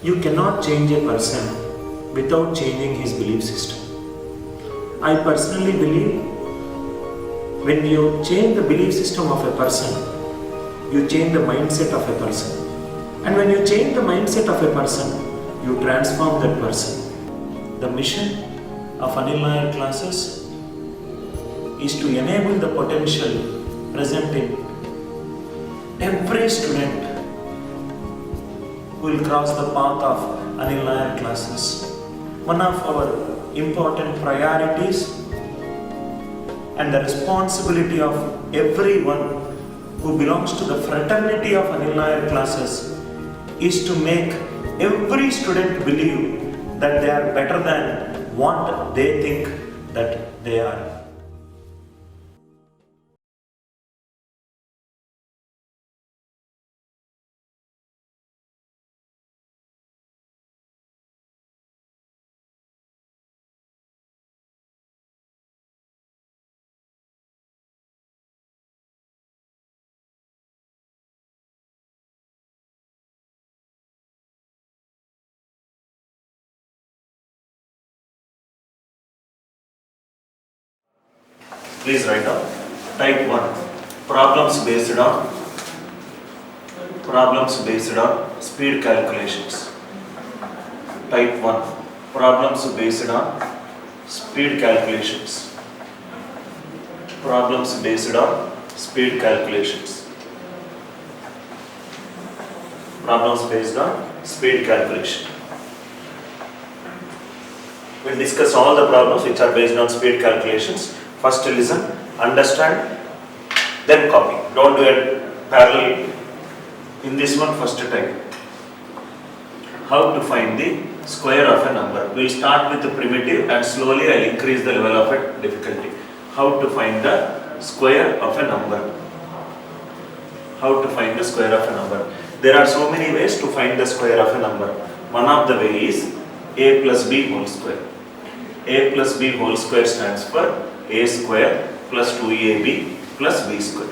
You cannot change a person without changing his belief system. I personally believe when you change the belief system of a person, you change the mindset of a person. And when you change the mindset of a person, you transform that person. The mission of Anil Nair classes is to enable the potential present in every student who will cross the path of Anil Nair classes. One of our important priorities and the responsibility of everyone who belongs to the fraternity of Anil Nair classes is to make every student believe that they are better than what they think that they are. Please write down. Type 1. Problems based on speed calculations. Type 1. Problems based on speed calculations. Problems based on speed calculations. Problems based on speed calculation. We'll discuss all the problems which are based on speed calculations. First listen, understand, then copy. Don't do it parallel. In this one, first type. How to find the square of a number. We'll start with the primitive and slowly I'll increase the level of it difficulty. How to find the square of a number. How to find the square of a number. There are so many ways to find the square of a number. One of the way is a plus b whole square. A plus b whole square stands for a square plus 2ab plus b square.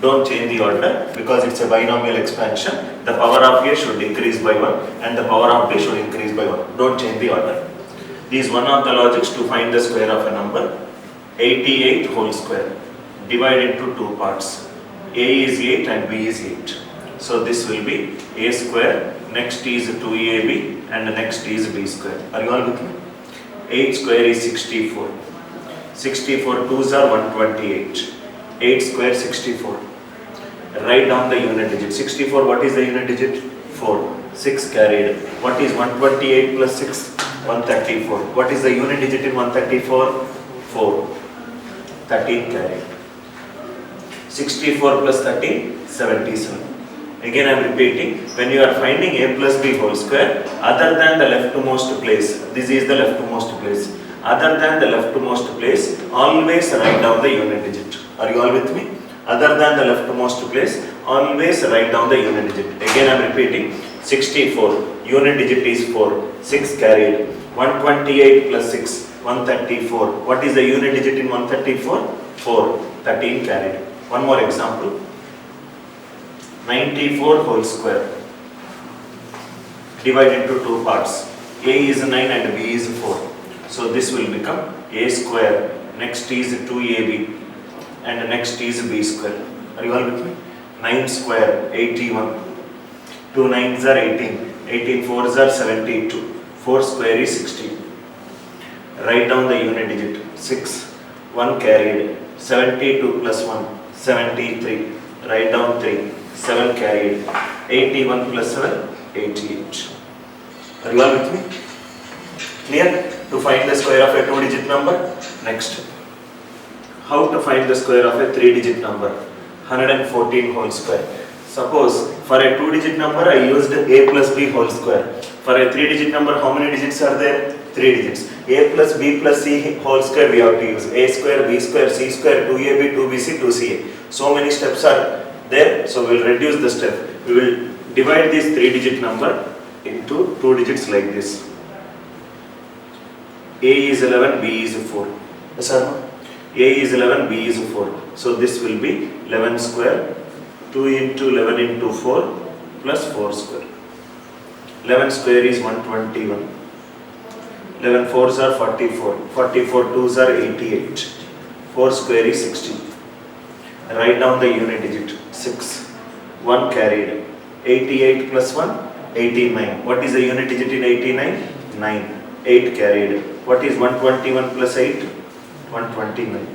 Don't change the order because it's a binomial expansion. The power of a should increase by 1 and the power of b should increase by 1. Don't change the order. This is one of the logics to find the square of a number. 88 whole square. Divide into two parts. A is 8 and b is 8. So this will be a square, next is 2ab and the next is b square. Are you all with me? 8 square is 64. 64 2s are 128. 8 square 64. Write down the unit digit. 64, what is the unit digit? 4. 6 carried. What is 128 plus 6? 134. What is the unit digit in 134? 4. 13 carried. 64 plus 13, 77. Again I am repeating, when you are finding a plus b whole square, other than the leftmost place, this is the leftmost place. Other than the leftmost place, always write down the unit digit. Are you all with me? Other than the leftmost place, always write down the unit digit. Again I am repeating, 64, unit digit is 4, 6 carried, 128 plus 6, 134. What is the unit digit in 134? 4, 13 carried. One more example, 94 whole square. Divide into two parts. A is 9 and B is 4. So this will become a square, next is 2ab and next is b square. Are you all with me? 9 square, 81. 2 9s are 18. 18 4s are 72. 4 square is 16. Write down the unit digit. 6. 1 carried. 72 plus 1, 73. Write down 3. 7 carried. 81 plus 7, 88. Are you all with me? Clear? To find the square of a 2-digit number. Next, how to find the square of a 3-digit number? 114 whole square. Suppose for a 2-digit number I used a plus b whole square. For a 3-digit number, how many digits are there? 3 digits. A plus b plus c whole square we have to use. A square, b square, c square, 2ab, 2bc, 2ca. So many steps are there. So we will reduce the step. We will divide this 3-digit number into 2 digits like this. A is 11, B is 4. Yes or no? A is 11, B is 4. So this will be 11 square, 2 into 11 into 4 plus 4 square. 11 square is 121. 11 fours are 44. 44 twos are 88. 4 square is 16. Write down the unit digit. 6. 1 carried. 88 plus 1, 89. What is the unit digit in 89? 9. 8 carried. What is 121 plus 8? 129.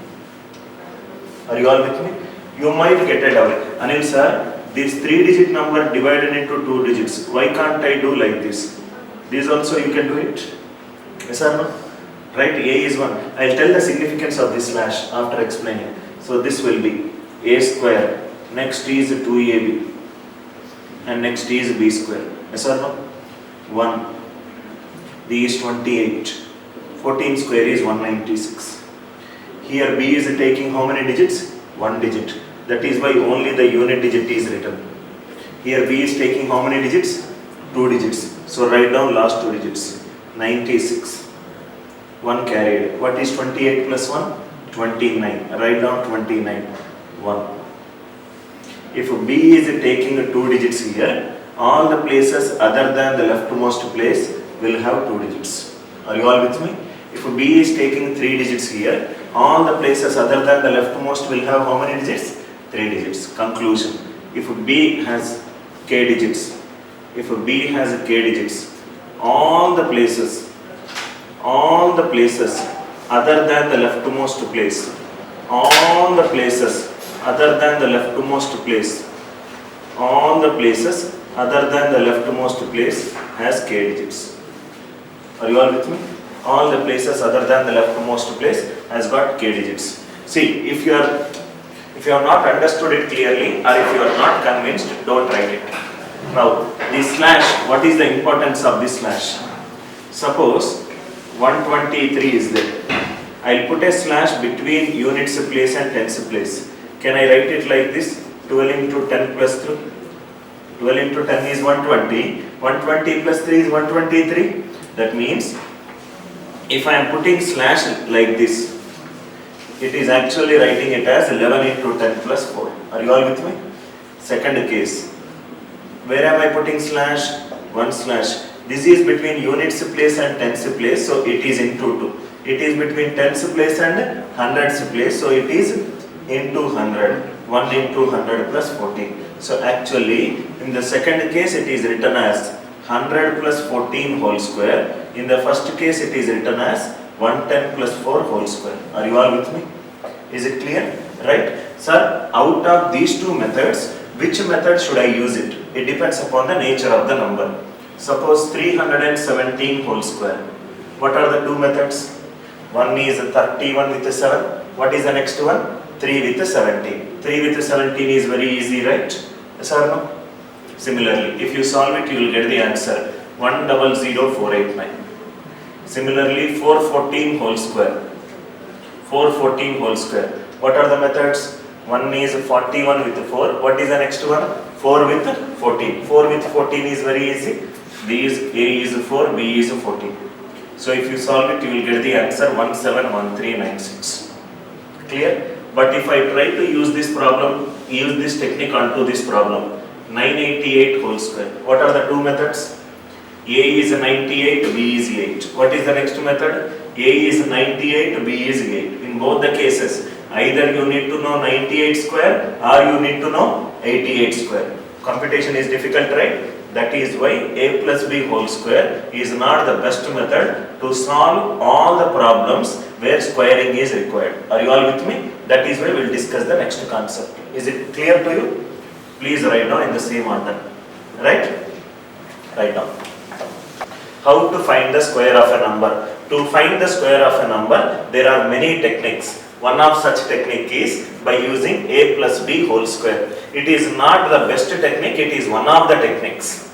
Are you all with me? You might get a doubt. Anil sir, this 3-digit number divided into 2 digits. Why can't I do like this? This also you can do it. Yes or no? Right? A is 1. I'll tell the significance of this slash after explaining. So this will be a square. Next is 2ab. And next is b square. Yes or no? 1. B is 28. 14 square is 196. Here b is taking how many digits? 1 digit. That is why only the unit digit is written. Here b is taking how many digits? 2 digits. So write down last 2 digits. 96. 1 carried. What is 28 plus 1? 29. Write down 29. 1. If b is taking 2 digits here, all the places other than the leftmost place will have 2 digits. Are you all with me? If b is taking 3 digits here, all the places other than the leftmost will have how many digits? 3 digits. Conclusion. If b has k digits, all the places other than the leftmost place, all the places other than the leftmost place has k digits. Are you all with me? All the places other than the leftmost place has got k digits. See, if you have not understood it clearly or if you are not convinced, don't write it. Now, this slash, what is the importance of this slash? Suppose 123 is there. I'll put a slash between units place and tens place. Can I write it like this? 12 into 10 plus 3. 12 into 10 is 120. 120 plus 3 is 123. That means, if I am putting slash like this, it is actually writing it as 11 into 10 plus 4. Are you all with me? Second case. Where am I putting slash? 1 slash. This is between units place and tens place, so it is into 2. It is between tens place and hundreds place, so it is into 100. 1 into 100 plus 14. So actually, in the second case, it is written as 100 plus 14 whole square. In the first case, it is written as 110 plus 4 whole square. Are you all with me? Is it clear? Right? Sir, out of these two methods, which method should I use it? It depends upon the nature of the number. Suppose 317 whole square. What are the two methods? One is 31 with 7. What is the next one? 3 with 17. 3 with 17 is very easy, right? Yes or no? Similarly, if you solve it, you will get the answer 100,489. Similarly, 414 whole square. 414 whole square. What are the methods? One is 41 with 4. What is the next one? 4 with 14. 4 with 14 is very easy. B is A is 4, B is 14. So if you solve it, you will get the answer 171396. Clear? But if I try to use this problem, use this technique onto this problem, 988 whole square. What are the two methods? A is 98, B is 8. What is the next method? A is 98, B is 8. In both the cases, either you need to know 98 square or you need to know 88 square. Computation is difficult, right? That is why A plus B whole square is not the best method to solve all the problems where squaring is required. Are you all with me? That is why we will discuss the next concept. Is it clear to you? Please write down in the same order. Right? Write down. How to find the square of a number? To find the square of a number, there are many techniques. One of such technique is by using A plus B whole square. It is not the best technique, it is one of the techniques.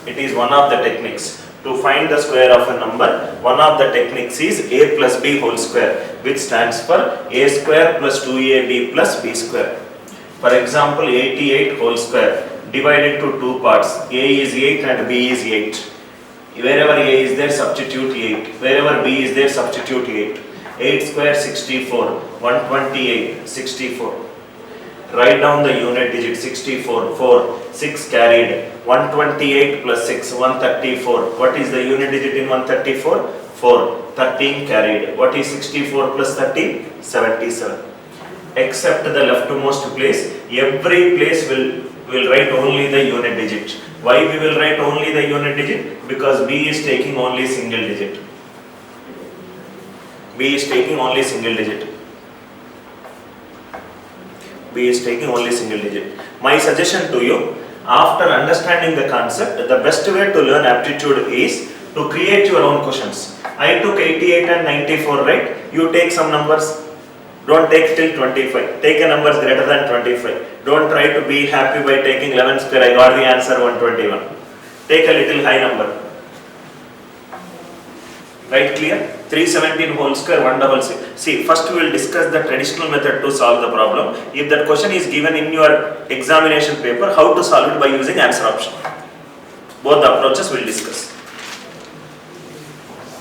It is one of the techniques. To find the square of a number, one of the techniques is A plus B whole square, which stands for A square plus 2AB plus B square. For example, 88 whole square divided into two parts. A is 8 and B is 8. Wherever A is there, substitute 8. Wherever B is there, substitute 8. 8 square 64, 128, 64. Write down the unit digit 64, 4, 6 carried, 128 plus 6, 134. What is the unit digit in 134? 4, 13 carried. What is 64 plus 13? 77. Except the leftmost place, every place will write only the unit digit. Why we will write only the unit digit? Because B is taking only single digit. B is taking only single digit. B is taking only single digit. My suggestion to you, after understanding the concept, the best way to learn aptitude is to create your own questions. I took 88 and 94, right? You take some numbers. Don't take till 25. Take a numbers greater than 25. Don't try to be happy by taking 11 square. I got the answer 121. Take a little high number. Right, clear? 317 whole square, 166. See, first we will discuss the traditional method to solve the problem. If that question is given in your examination paper, how to solve it by using answer option. Both the approaches we will discuss.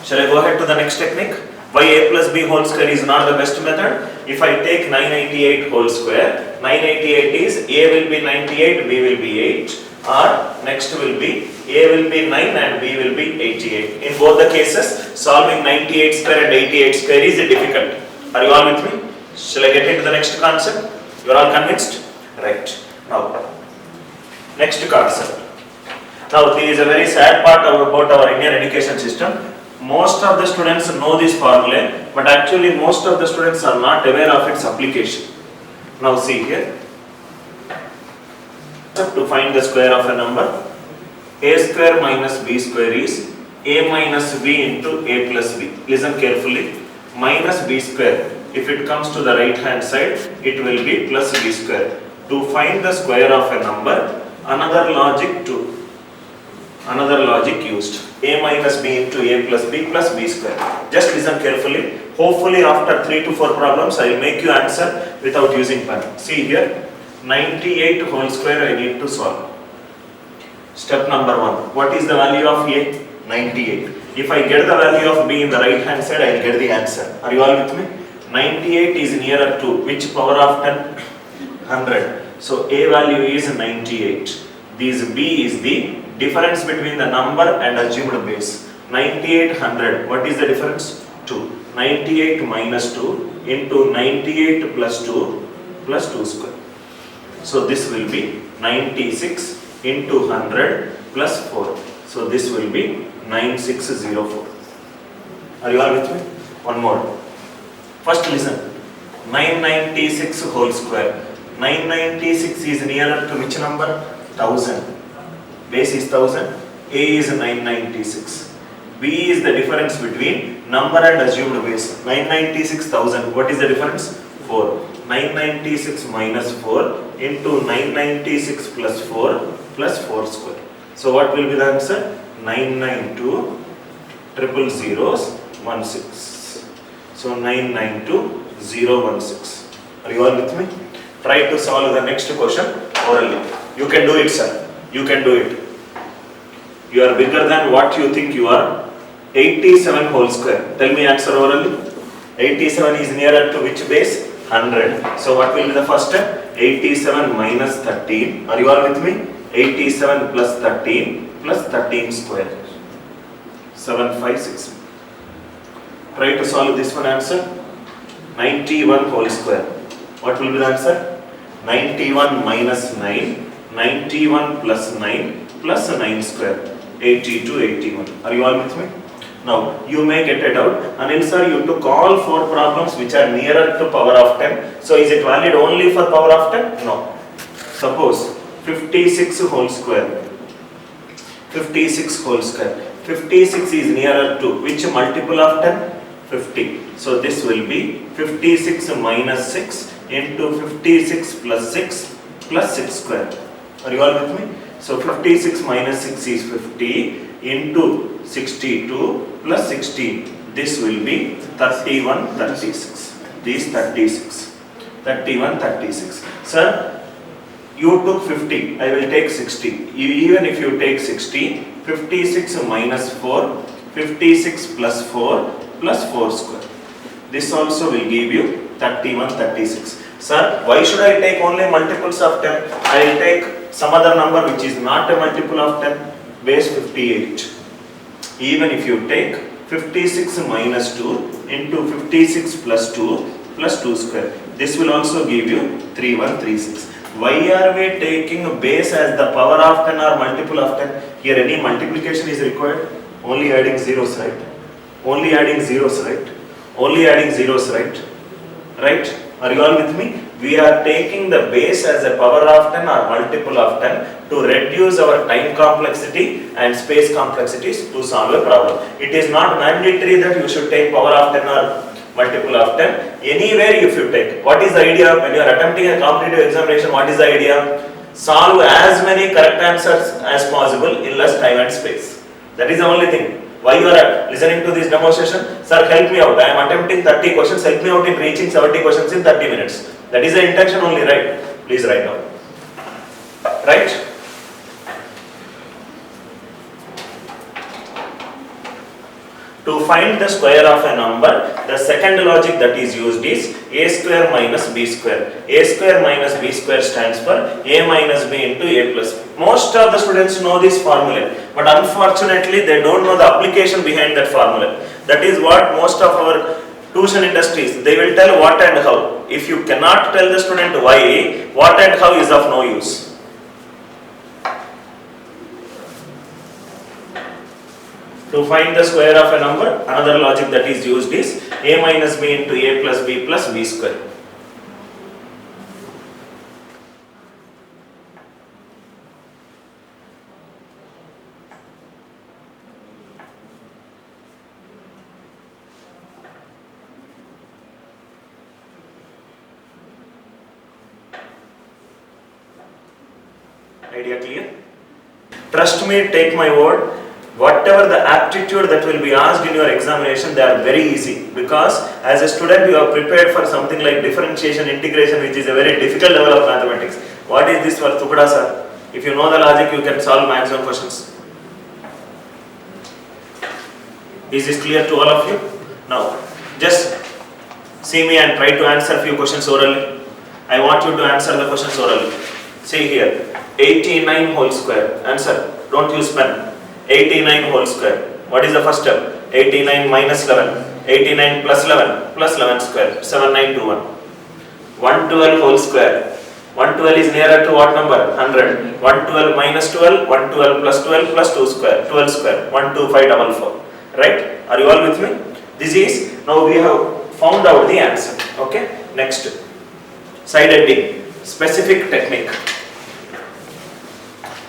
Shall I go ahead to the next technique? Why a plus b whole square is not the best method? If I take 988 whole square, 988 is a will be 98, b will be 8. Or next will be a will be 9 and b will be 88. In both the cases, solving 98 square and 88 square is difficult. Are you all with me? Shall I get into the next concept? You are all convinced? Right. Now, next concept. Now, there is a very sad part about our Indian education system. Most of the students know this formula, but actually most of the students are not aware of its application. Now see here. To find the square of a number, a square minus b square is a minus b into a plus b. Listen carefully. Minus b square, if it comes to the right hand side, it will be plus b square. To find the square of a number, another logic used. A minus b into a plus b square. Just listen carefully. Hopefully after 3 to 4 problems, I will make you answer without using pen. See here. 98 whole square I need to solve. Step number 1. What is the value of A? 98. If I get the value of B in the right hand side, I will get the answer. Are you all with me? 98 is nearer to which power of 10? 100. So A value is 98. This B is the difference between the number and assumed base. 98, 100. What is the difference? 2. 98 minus 2 into 98 plus 2 plus 2 square. So this will be 96 into 100 plus 4. So this will be 9604. Are you all with me? One more. First listen. 996 whole square. 996 is nearer to which number? 1000. Base is 1000. A is 996. B is the difference between number and assumed base. 996,000. What is the difference? 4. 996 minus 4 into 996 plus 4 plus 4 square. So what will be the answer? 992 00016. So 992016. Are you all with me? Try to solve the next question orally. You can do it, sir. You can do it. You are bigger than what you think you are. 87 whole square. Tell me answer orally. 87 is nearer to which base? 100. So what will be the first step? 87 minus 13. Are you all with me? 87 plus 13 plus 13 square. 756. Try to solve this one answer. 91 whole square. What will be the answer? 91 minus 9. 91 plus 9 plus 9 square. 82, 81. Are you all with me? Now, you may get it out. Anil sir, you took all 4 problems which are nearer to power of 10. So, is it valid only for power of 10? No. Suppose 56 whole square. 56 whole square. 56 is nearer to which multiple of 10? 50. So, this will be 56 minus 6 into 56 plus 6 plus 6 square. Are you all with me? So, 56 minus 6 is 50 into 62 plus 16. This will be 31, 36. This 36. 31, 36. Sir, you took 50. I will take 60. Even if you take 60, 56 minus 4, 56 plus 4 plus 4 square. This also will give you 31, 36. Sir, why should I take only multiples of 10? I will take some other number which is not a multiple of 10, base 58. Even if you take 56 minus 2 into 56 plus 2 square, this will also give you 3136. Why are we taking base as the power of 10 or multiple of 10? Here any multiplication is required? Only adding zeros, right? Only adding zeros, right? Only adding zeros, right? Right? Are you all with me? We are taking the base as a power of 10 or multiple of 10 to reduce our time complexity and space complexities to solve a problem. It is not mandatory that you should take power of 10 or multiple of 10. Anywhere if you take. What is the idea? When you are attempting a competitive examination, what is the idea? Solve as many correct answers as possible in less time and space. That is the only thing. Why you are listening to this demonstration? Sir, help me out. I am attempting 30 questions. Help me out in reaching 70 questions in 30 minutes. That is the intention only, right? Please write down. Right? To find the square of a number, the second logic that is used is a square minus b square. A square minus b square stands for a minus b into a plus b. Most of the students know this formula, but unfortunately they don't know the application behind that formula. That is what most of our tuition industries, they will tell what and how. If you cannot tell the student why, what and how is of no use. To find the square of a number, another logic that is used is a minus b into a plus b square. Idea clear? Trust me, take my word. Whatever the aptitude that will be asked in your examination, they are very easy, because as a student you are prepared for something like differentiation, integration, which is a very difficult level of mathematics. What is this for Tukda sir? If you know the logic, you can solve maximum questions. Is this clear to all of you? Now, just see me and try to answer few questions orally. I want you to answer the questions orally. See here, 89 whole square. Answer, don't use pen. 89 whole square. What is the first step? 89 minus 11. 89 plus 11. Plus 11 square. 7921. 112 whole square. 112 is nearer to what number? 100. 112 minus 12. 112 plus 12 plus 2 square. 12 square. 12544. Right? Are you all with me? This is, now we have found out the answer. Okay? Next. Side heading. Specific technique.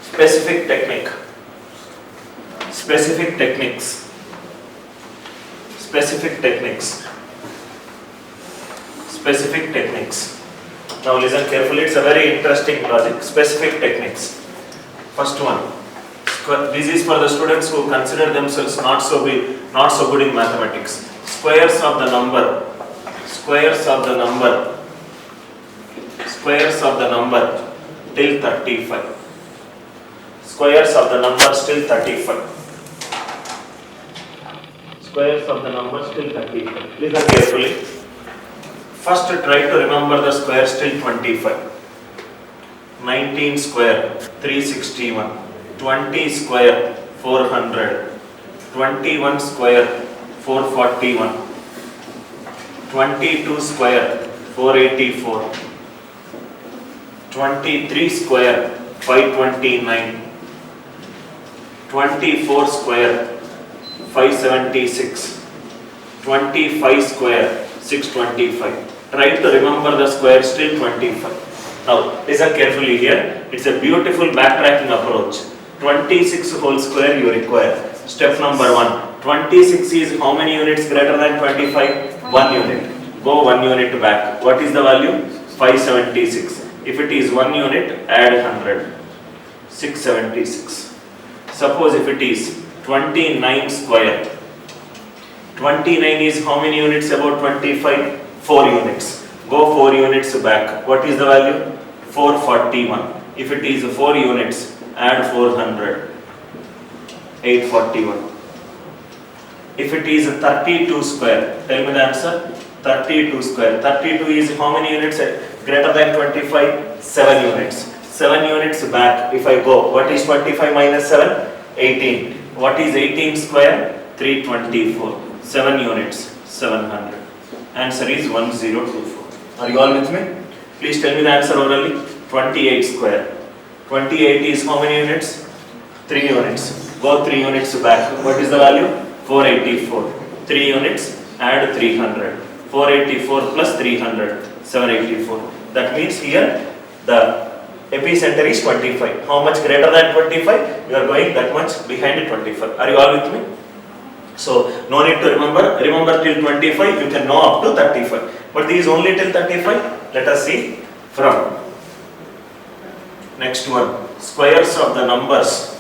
Specific technique. Specific techniques. Specific techniques. Specific techniques. Now listen carefully, it's a very interesting logic. Specific techniques. First one. This is for the students who consider themselves not so good in mathematics. Squares of the number. Squares of the number. Squares of the number till 35. Squares of the number till 35. Squares of the numbers till 35. Listen carefully. First try to remember the squares till 25. 19 square 361. 20 square 400. 21 square 441. 22 square 484. 23 square 529. 24 square 576, 25 square 625. Try to remember the squares till 25. Now listen carefully here. It's a beautiful backtracking approach. 26 whole square you require. Step number 1. 26 is how many units greater than 25? 1 unit. Go 1 unit back. What is the value? 576. If it is 1 unit, add 100. 676. Suppose if it is 29 square. 29 is how many units above 25? 4 units. Go 4 units back. What is the value? 441. If it is 4 units, add 400. 841. If it is 32 square, tell me the answer. 32 square. 32 is how many units? greater than 25, 7 units. 7 units back, if I go, what is 25 minus 7? 18. What is 18 square? 324. 7 units, 700. Answer is 1024. Are you all with me? Please tell me the answer orally. 28 square. 28 is how many units? 3 units. Go 3 units back. What is the value? 484. 3 units, add 300. 484 plus 300, 784. That means here the epicenter is 25. How much greater than 25? You are going that much behind 25. Are you all with me? So no need to remember. Remember till 25. You can know up to 35. But this is only till 35. Let us see from next one. Squares of the numbers.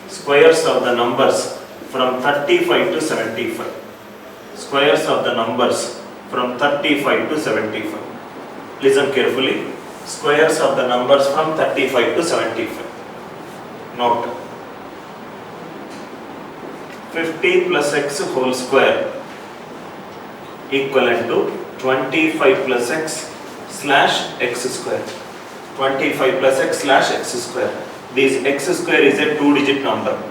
Squares of the numbers from 35 to 75. Squares of the numbers from 35 to 75. Listen carefully. Squares of the numbers from 35 to 75. Note. 50 plus x whole square equivalent to 25 plus x slash x square. 25 plus x slash x square. This x square is a 2-digit number.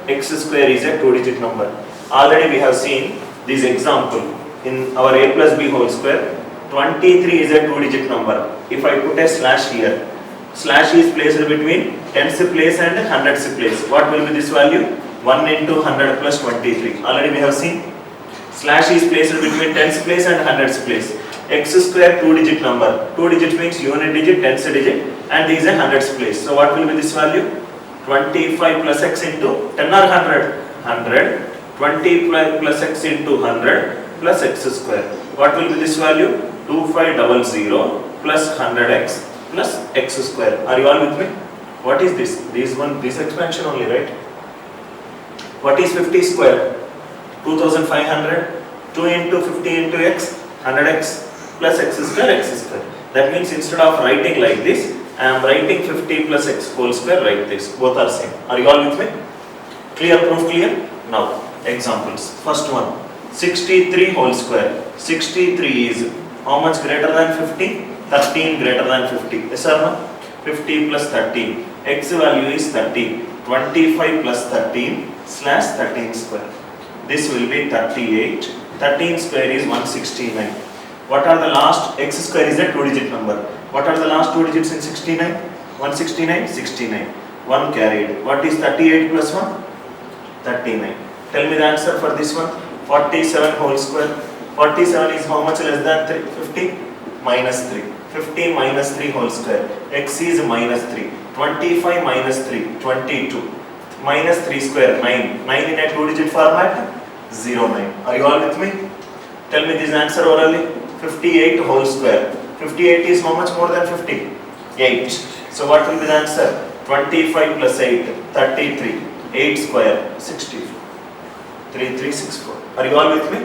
X square is a 2-digit number. Already we have seen this example in our a plus b whole square. 23 is a 2-digit number. If I put a slash here, slash is placed between tens place and hundreds place. What will be this value? 1 into 100 plus 23. Already we have seen. Slash is placed between tens place and hundreds place. X square 2-digit number. 2 digit means unit digit, tens digit, and this is a hundreds place. So what will be this value? 25 plus x into 10 or 100? 100. 25 plus x into 100 plus x square. What will be this value? 2500 plus 100x plus x square. Are you all with me? What is this? This expansion only, right? What is 50 square? 2500. 2 into 50 into x, 100x plus x square. That means instead of writing like this, I am writing 50 plus x whole square like this. Both are same. Are you all with me? Clear? Proof clear? Now, examples. First one, 63 whole square. 63 is how much greater than 50? 13 greater than 50. Yes or no? 50 plus 13. X value is 13. 25 plus 13 slash 13 square. This will be 38. 13 square is 169. What are the last? X square is a 2-digit number. What are the last 2 digits in 69? 169, 69. 1 carried. What is 38 plus 1? 39. Tell me the answer for this one. 47 whole square. 47 is how much less than 3? 50? Minus 3. 50 minus 3 whole square. X is minus 3. 25 minus 3. 22. Minus 3 square. 9. 9 in a 2-digit format? 09. Are you all with me? Tell me this answer orally. 58 whole square. 58 is how much more than 50? 8. So what will be the answer? 25 plus 8, 33. 8 square, 64. 3364. Are you all with me?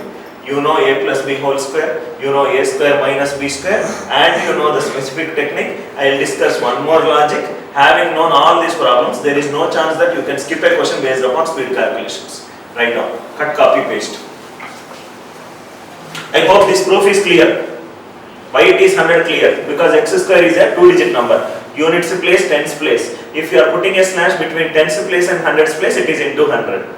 You know a plus b whole square, you know a square minus b square, and you know the specific technique. I will discuss one more logic. Having known all these problems, there is no chance that you can skip a question based upon speed calculations. Right now, cut, copy, paste. I hope this proof is clear. Why it is 100 clear? Because x square is a 2-digit number. Units place, tens place. If you are putting a slash between tens place and hundreds place, it is into 100.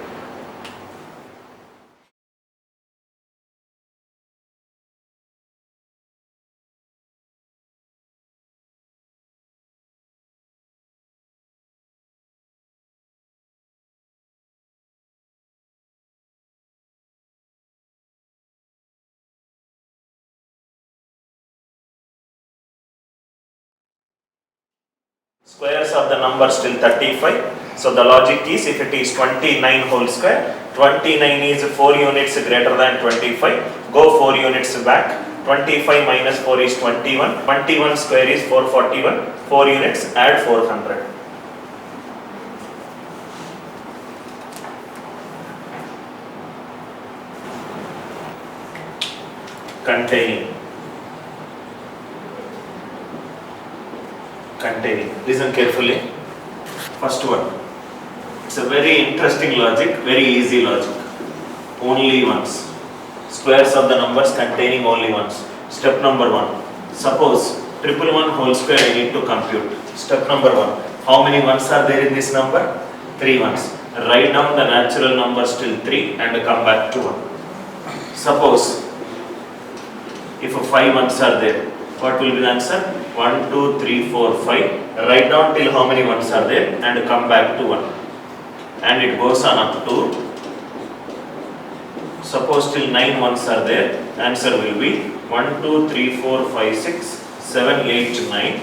Squares of the numbers till 35. So the logic is, if it is 29 whole square, 29 is 4 units greater than 25. Go 4 units back. 25 minus 4 is 21. 21 square is 441. 4 units, add 400. Containing. Listen carefully. First one. It's a very interesting logic, very easy logic. Only ones. Squares of the numbers containing only ones. Step number 1. Suppose triple one whole square I need to compute. Step number 1. How many ones are there in this number? 3 ones. Write down the natural numbers till 3 and come back to 1. Suppose if 5 ones are there, what will be the answer? 1, 2, 3, 4, 5. Write down till how many ones are there and come back to 1. And it goes on up to, suppose till 9 ones are there, answer will be 1, 2, 3, 4, 5, 6, 7, 8, 9,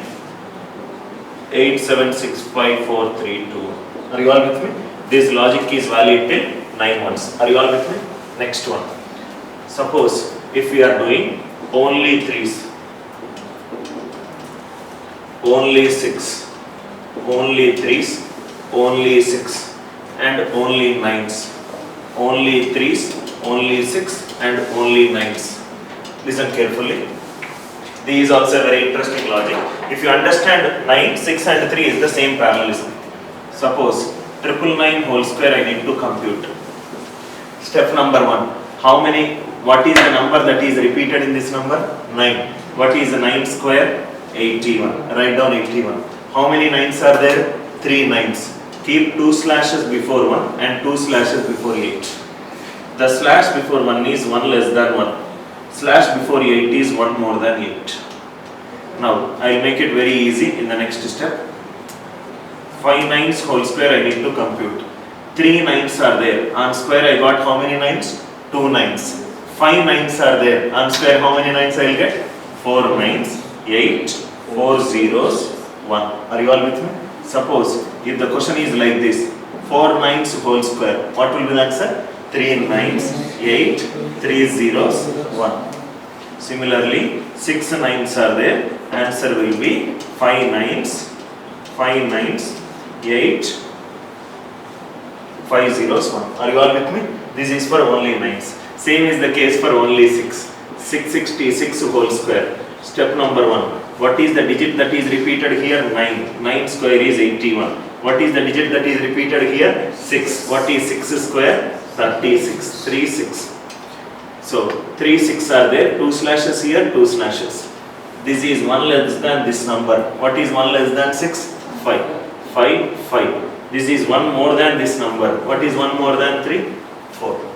8, 7, 6, 5, 4, 3, 2. Are you all with me? This logic is valid till 9 ones. Are you all with me? Next one. Suppose if we are doing only 3s, only 6, only 3s, only 6 and only 9s, only 3s, only 6 and only 9s. Listen carefully. This is also a very interesting logic. If you understand 9, 6 and 3 is the same parallelism. Suppose 999 whole square I need to compute. Step number 1. What is the number that is repeated in this number? 9. What is 9 square? 81. Write down 81. How many 9s are there? 3 9s. Keep 2 slashes before 1 and 2 slashes before 8. The slash before 1 is 1 less than 1. Slash before 8 is 1 more than 8. Now, I will make it very easy in the next step. 5 9s whole square I need to compute. 3 9s are there. On square I got how many 9s? 2 9s. 5 9s are there. On square how many 9s I will get? 4 9s, 8, 4 zeros, 1. Are you all with me? Suppose if the question is like this, 4 9s whole square, what will be the answer? 3 9s, 8, 3 zeros, 1. Similarly, 6 9s are there, answer will be 5 9s, 8, 5 zeros, 1. Are you all with me? This is for only 9s. Same is the case for only 6. 666 whole square. Step number 1. What is the digit that is repeated here? 9. 9 square is 81. What is the digit that is repeated here? 6. What is 6 square? 36. 3 6. So 3 6 are there. 2 slashes here, 2 slashes. This is 1 less than this number. What is 1 less than 6? 5. 5 5. This is 1 more than this number. What is 1 more than 3? 4.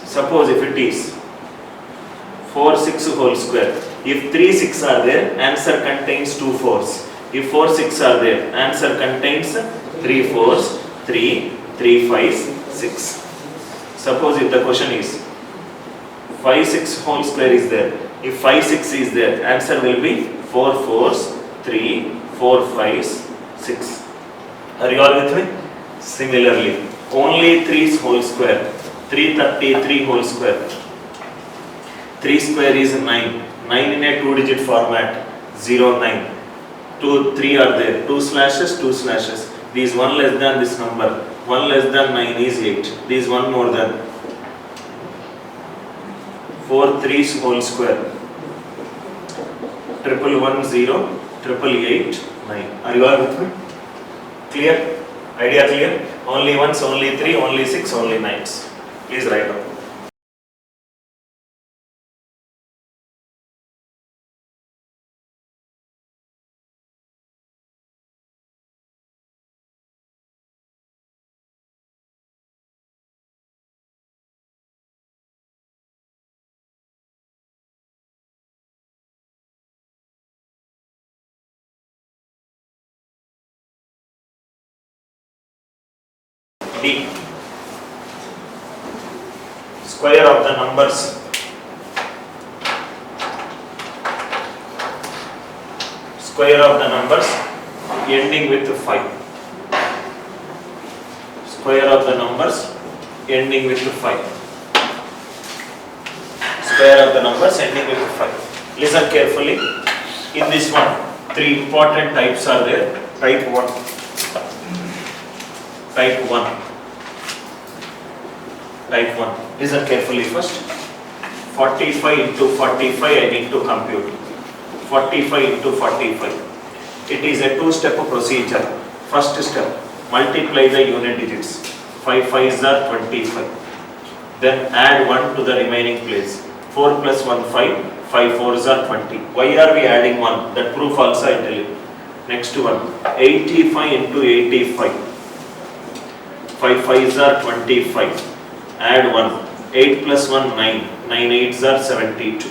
Suppose if it is 4 6 whole square. If 3 6 are there, answer contains 2 4s. If 4 6 are there, answer contains 3 4s, 3, 3 5s, 6. Suppose if the question is 5 6 whole square is there. If 5 6 is there, answer will be 4 4s, 3, 4 5s, 6. Are you all with me? Similarly, only 3's whole square. 333 whole square. 3 square is 9. 9 in a 2-digit format. 0 9. 2 3 are there. 2 slashes, 2 slashes. This 1 less than this number. 1 less than 9 is 8. This 1 more than 4 3's whole square. 1110, 888, 9. Are you all with me? Clear? Idea clear? Only ones, only 3, only 6, only 9s. Please write down. D. Square of the numbers. Square of the numbers ending with 5. Square of the numbers ending with 5. Square of the numbers ending with 5. Listen carefully. In this one, 3 important types are there. Type 1. Type 1. Type 1. Listen carefully first. 45 into 45 I need to compute. 45 into 45. It is a 2-step procedure. First step, multiply the unit digits. 5 5s are 25. Then add 1 to the remaining place. 4 plus 1 5. 5 4s are 20. Why are we adding 1? That proof also I tell you. Next one, 85 into 85. 5 5s are 25. Add 1. 8 plus 1, 9. 9 8s are 72.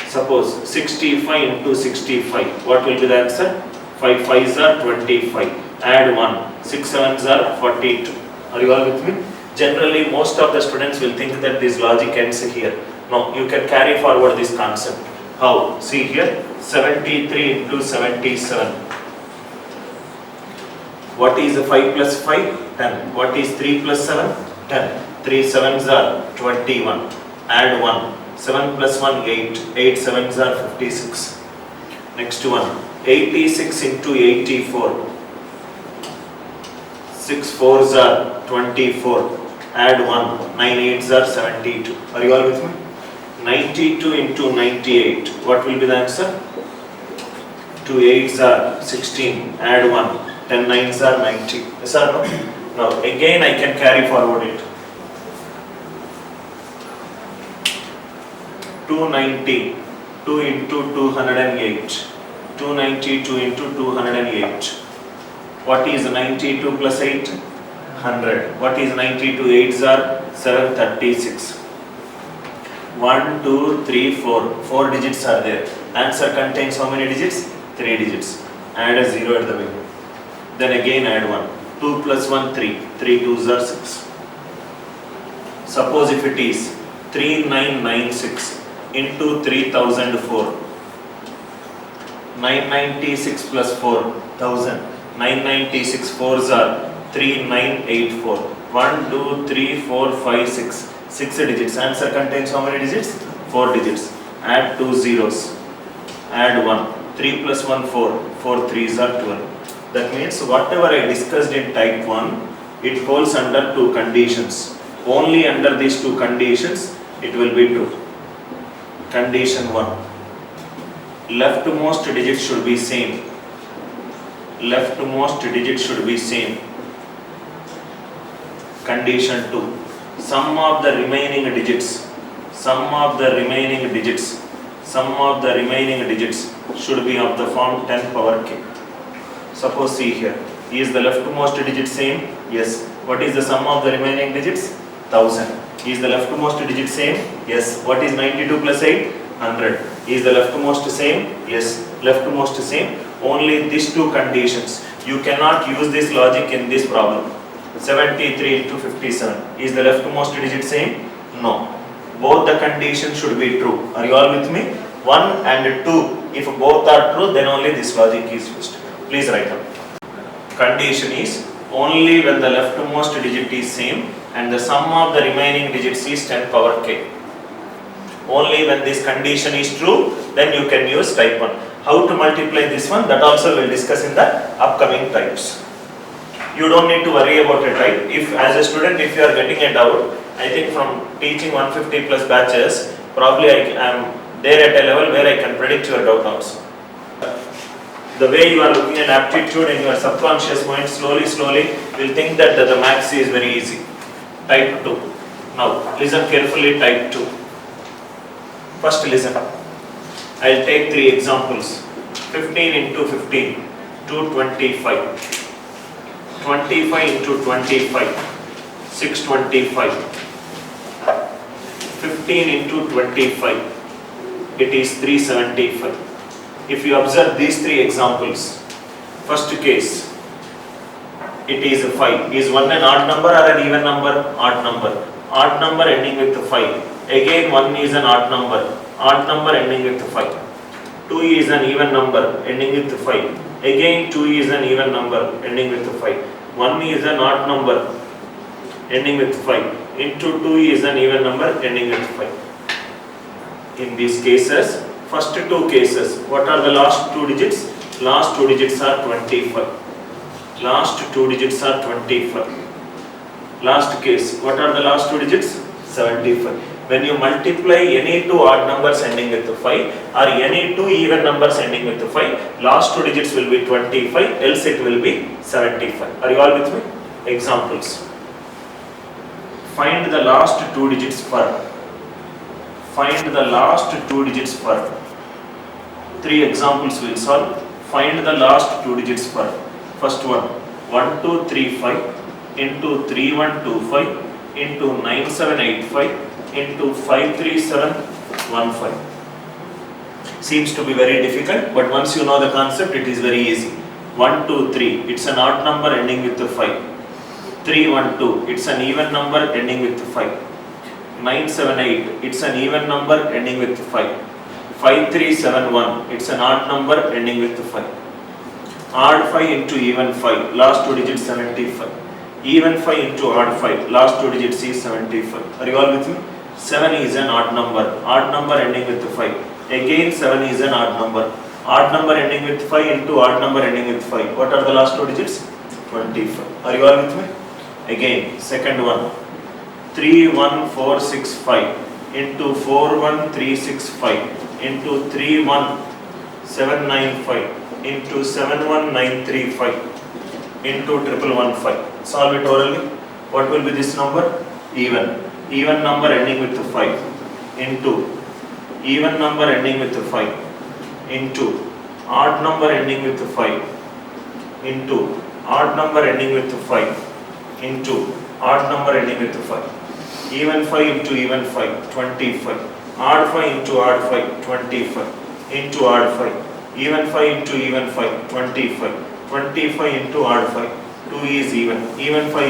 Suppose 65 into 65. What will be the answer? 5 5s are 25. Add 1. 6 7s are 42. Are you all with me? Generally, most of the students will think that this logic ends here. No, you can carry forward this concept. How? See here, 73 into 77. What is 5 plus 5? 10. What is 3 plus 7? 10. 3 7s are 21. Add 1. 7 plus 1, 8. 8 7s are 56. Next one, 86 into 84. 6 4s are 24. Add 1. 9 8s are 72. Are you all with me? 92 into 98. What will be the answer? 2 8s are 16. Add 1. 10 9s are 90. Yes or no? Now again I can carry forward it. 290. 2 into 208. 292 into 208. What is 92 plus 8? 100. What is 92? 8s are 736. 1, 2, 3, 4. 4 digits are there. Answer contains how many digits? 3 digits. Add a 0 at the beginning. Then again add 1. 2 plus 1, 3. 3 2s are 6. Suppose if it is 3996 into 3004. 996 plus 4, 1000. 996 4s are 3984. 1, 2, 3, 4, 5, 6. 6 digits. Answer contains how many digits? 4 digits. Add 2 zeros. Add 1. 3 plus 1, 4. 4 3s are 12. That means whatever I discussed in type 1, it holds under 2 conditions. Only under these 2 conditions it will be true. Condition 1. Leftmost digit should be same. Leftmost digit should be same. Condition 2. Sum of the remaining digits. Sum of the remaining digits. Sum of the remaining digits should be of the form 10 power k. Suppose see here. Is the leftmost digit same? Yes. What is the sum of the remaining digits? 1000. Is the leftmost digit same? Yes. What is 92 plus 8? 100. Is the leftmost same? Yes. Leftmost same. Only these 2 conditions. You cannot use this logic in this problem. 73 into 57. Is the leftmost digit same? No. Both the conditions should be true. Are you all with me? 1 and 2. If both are true, then only this logic is used. Please write up. Condition is only when the leftmost digit is same and the sum of the remaining digits is 10 power k. Only when this condition is true, then you can use type 1. How to multiply this one? That also we'll discuss in the upcoming types. You don't need to worry about a type. If as a student, if you are getting a doubt, I think from teaching 150 plus batches, probably I am there at a level where I can predict your doubt also. The way you are looking at aptitude in your subconscious mind, slowly will think that the maths is very easy. Type 2. Now listen carefully, type 2. First listen. I will take 3 examples. 15 into 15, 225. 25 into 25, 625. 15 into 25, it is 375. If you observe these 3 examples, first case, it is 5. Is 1 an odd number or an even number? Odd number. Odd number ending with 5. Again 1 is an odd number. Odd number ending with 5. 2 is an even number ending with 5. Again 2 is an even number ending with 5. 1 is an odd number ending with 5. Into 2 is an even number ending with 5. In these cases, first 2 cases, what are the last 2 digits? Last 2 digits are 25. Last 2 digits are 25. Last case, what are the last 2 digits? 75. When you multiply any 2 odd numbers ending with 5 or any 2 even numbers ending with 5, last 2 digits will be 25, else it will be 75. Are you all with me? Examples. Find the last 2 digits for Find the last two digits for 3 examples we'll solve. Find the last two digits for first one 1235 into 3125 into 9785 into 53715. Seems to be very difficult, but once you know the concept, it is very easy. 123, it's an odd number ending with the 5. 312, it's an even number ending with 5. 978, it's an even number ending with 5. 5371, it's an odd number ending with 5. Odd 5 into even 5, last two digits 75. Even 5 into odd 5, last two digits is 75. Are you all with me? 7 is an odd number ending with 5. Again 7 is an odd number ending with 5 into odd number ending with 5. What are the last two digits? 25. Are you all with me? Again, second one, 31465 into 41365 into 31795 into 71935 into 1115. Solve it orally. What will be this number? Even number ending with 5 into even number ending with 5 into odd number ending with 5 into odd number ending with 5 into odd number ending with 5. Even 5 into even 5, 25. Odd 5 into odd 5, 25 into odd 5. Even 5 into even 5, 25. 25 into odd 5, 2 is even 5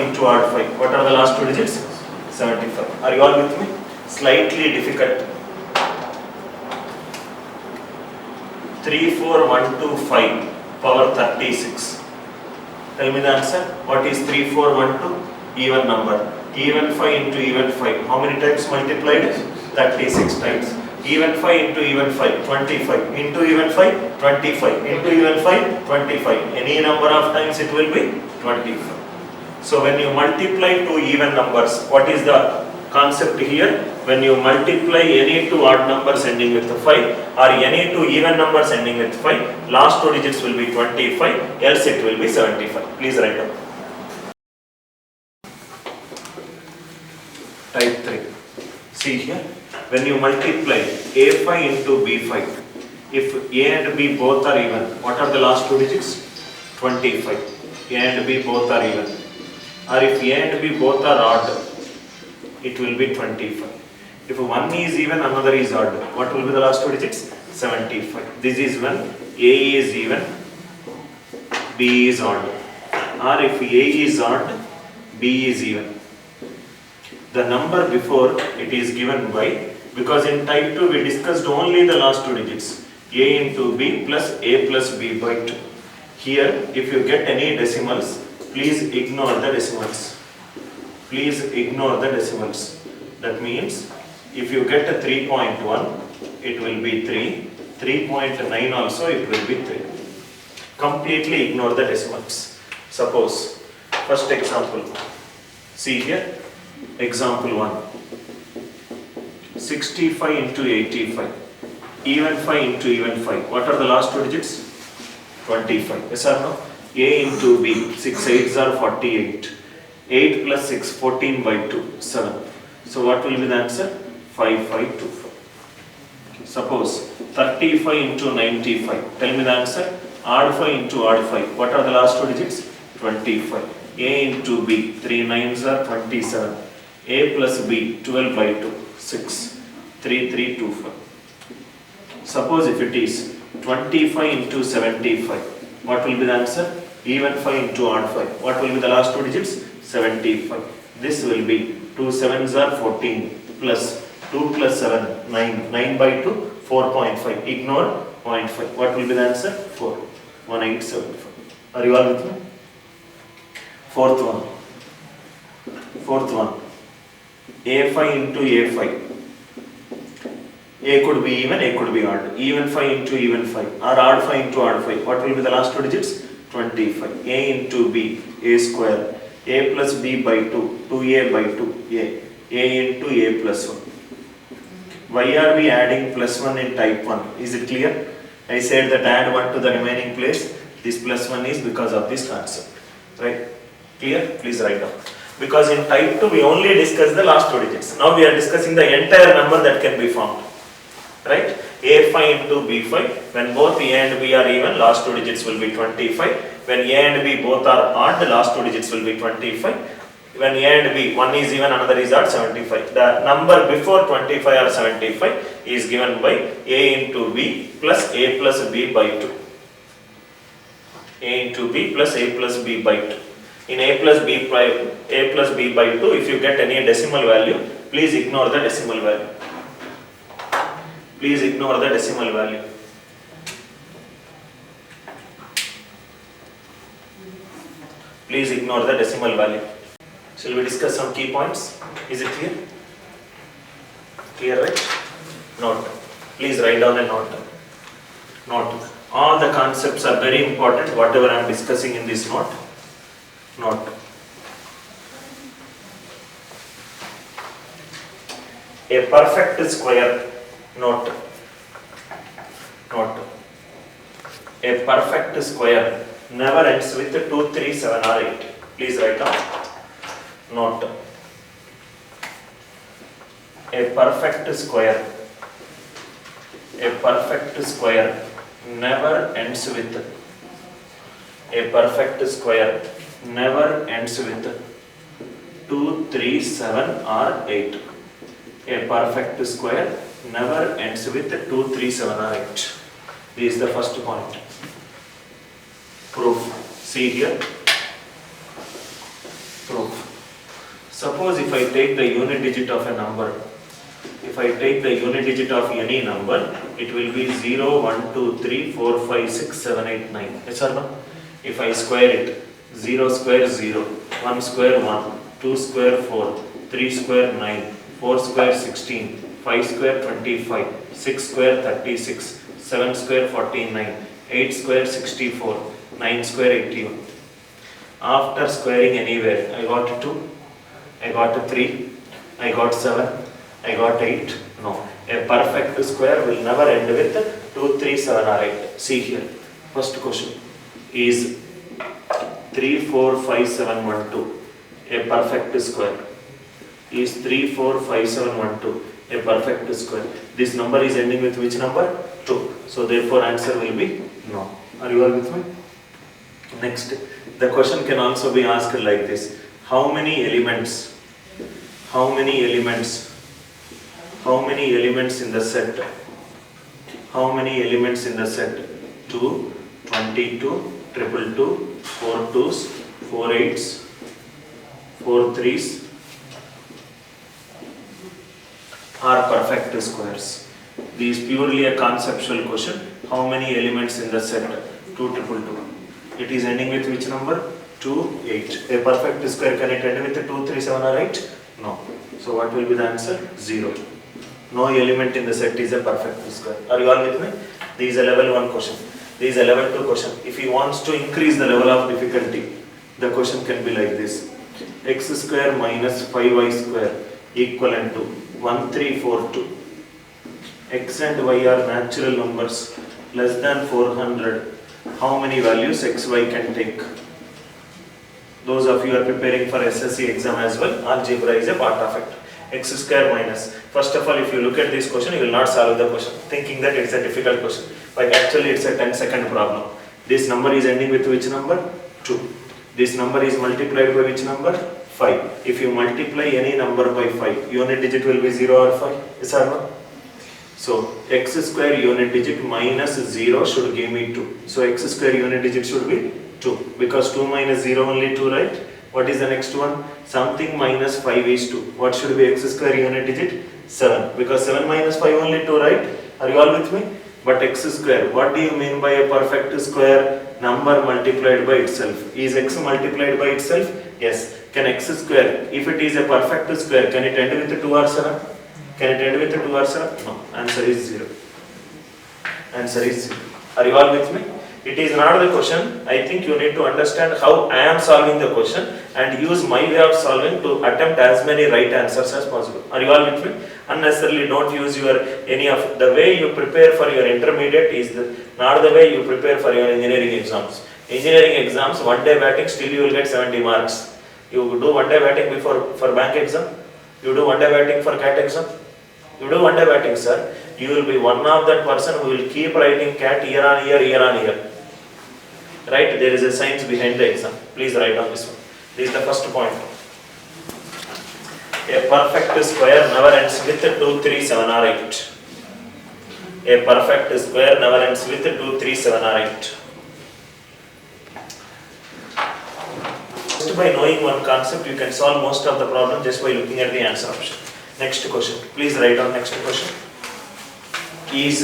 into odd 5. What are the last two digits? 75. Are you all with me? Slightly difficult. 34125 power 36. Tell me the answer. What is 3412? Even number. Even 5 into even 5. How many times multiplied? 36 times. Even 5 into even 5. 25. Into even 5. 25. Into even 5. 25. Any number of times it will be 25. So when you multiply two even numbers, what is the concept here? When you multiply any two odd numbers ending with 5 or any two even numbers ending with 5, last two digits will be 25, else it will be 75. Please write down. Type 3. See here, when you multiply A5 into B5, if A and B both are even, what are the last two digits? 25. A and B both are even. Or if A and B both are odd, it will be 25. If one is even, another is odd, what will be the last two digits? 75. This is when A is even, B is odd. Or if A is odd, B is even. The number before it is given by, because in type 2 we discussed only the last two digits, A into B plus A plus B by 2. Here, if you get any decimals, please ignore the decimals. Please ignore the decimals. That means, if you get a 3.1, it will be 3. 3.9 also, it will be 3. Completely ignore the decimals. Suppose, first example. See here, example 1. 65 into 85. Even 5 into even 5. What are the last two digits? 25. Yes or no? A into B. 6 8s are 48. 8 plus 6, 14 by 2, 7. So what will be the answer? 5525. Suppose 35 into 95. Tell me the answer. Odd 5 into odd 5. What are the last two digits? 25. A into B. 3 9s are 27. A plus B. 12 by 2. 6. 3325. Suppose if it is 25 into 75. What will be the answer? Even 5 into odd 5. What will be the last two digits? 75. This will be 2 7s are 14 plus 2 plus 7, 9. 9 by 2, 4.5. Ignore 0.5. What will be the answer? 4. 1875. Are you all with me? Fourth one. A5 into A5. A could be even, A could be odd. Even 5 into even 5. Or odd 5 into odd 5. What will be the last two digits? 25. A into B. A square. A plus B by 2. 2A by 2. A into A plus 1. Why are we adding plus 1 in type 1? Is it clear? I said that add 1 to the remaining place. This plus 1 is because of this concept. Right? Clear? Please write down. Because in type 2 we only discuss the last two digits. Now we are discussing the entire number that can be formed. Right? A5 into B5, when both A and B are even, last two digits will be 25. When A and B both are odd, the last two digits will be 25. When A and B, one is even, another is odd, 75. The number before 25 or 75 is given by A into B plus A plus B by 2. A into B plus A plus B by 2. In A plus B by 2, if you get any decimal value, please ignore the decimal value. Please ignore the decimal value. Please ignore the decimal value. Shall we discuss some key points? Is it clear? Clear, right? Note. Please write down a note. Note. All the concepts are very important, whatever I am discussing in this note. Note. A perfect square. Note. Note. A perfect square never ends with 2, 3, 7 or 8. Please write down. Note. A perfect square. A perfect square never ends with. A perfect square never ends with 2, 3, 7 or 8. A perfect square never ends with 2, 3, 7 or 8. This is the first point. Proof. See here. Proof. Suppose if I take the unit digit of a number, if I take the unit digit of any number, it will be 0, 1, 2, 3, 4, 5, 6, 7, 8, 9. Yes or no? If I square it, 0 square 0, 1 square 1, 2 square 4, 3 square 9, 4 square 16, 5 square 25, 6 square 36, 7 square 49, 8 square 64, 9 square 81. After squaring anywhere, I got 2, I got 3, I got 7, I got 8. No, a perfect square will never end with 2, 3, 7 or 8. See here, first question is 3, 4, 5, 7, 1, 2. A perfect square is 3, 4, 5, 7, 1, 2. A perfect square. This number is ending with which number? 2. So therefore answer will be no. Are you all with me? Next, the question can also be asked like this. How many elements? How many elements? How many elements in the set? How many elements in the set? 2, 22, 222, 4 2s, 4 8s, 4 3s are perfect squares. This is purely a conceptual question. How many elements in the set? 2 222. It is ending with which number? 2, 8. A perfect square, can it end with 2, 3, 7 or 8? No. So what will be the answer? 0. No element in the set is a perfect square. Are you all with me? This is a level 1 question. This is a level 2 question. If he wants to increase the level of difficulty, the question can be like this. X square minus 5y square equivalent to 1342. X and y are natural numbers less than 400. How many values x, y can take? Those of you are preparing for SSC exam as well, algebra is a part of it. X square minus. First of all, if you look at this question, you will not solve the question, thinking that it's a difficult question. But actually, it's a 10-second problem. This number is ending with which number? 2. This number is multiplied by which number? 5. If you multiply any number by 5, unit digit will be 0 or 5. Yes or no? So, x square unit digit minus 0 should give me 2. So, x square unit digit should be 2. Because 2 minus 0 only 2, right? What is the next one? Something minus 5 is 2. What should be x square unit digit? 7. Because 7 minus 5 only 2, right? Are you all with me? But x square, what do you mean by a perfect square? Number multiplied by itself. Is x multiplied by itself? Yes. Can x square, if it is a perfect square, can it end with 2 or 7? Can it end with 2 or 7? No. Answer is 0. Answer is 0. Are you all with me? It is not the question. I think you need to understand how I am solving the question and use my way of solving to attempt as many right answers as possible. Are you all with me? Unnecessarily don't use your any of the way you prepare for your intermediate is not the way you prepare for your engineering exams. Engineering exams, one day batting, still you will get 70 marks. You do one day batting before for bank exam? You do one day batting for CAT exam? You do one day batting, sir. You will be one of that person who will keep writing CAT year on year. Right? There is a science behind the exam. Please write down this one. This is the first point. A perfect square never ends with 2, 3, 7 or 8. A perfect square never ends with 2, 3, 7 or 8. Just by knowing one concept, you can solve most of the problem just by looking at the answer option. Next question. Please write down next question. Is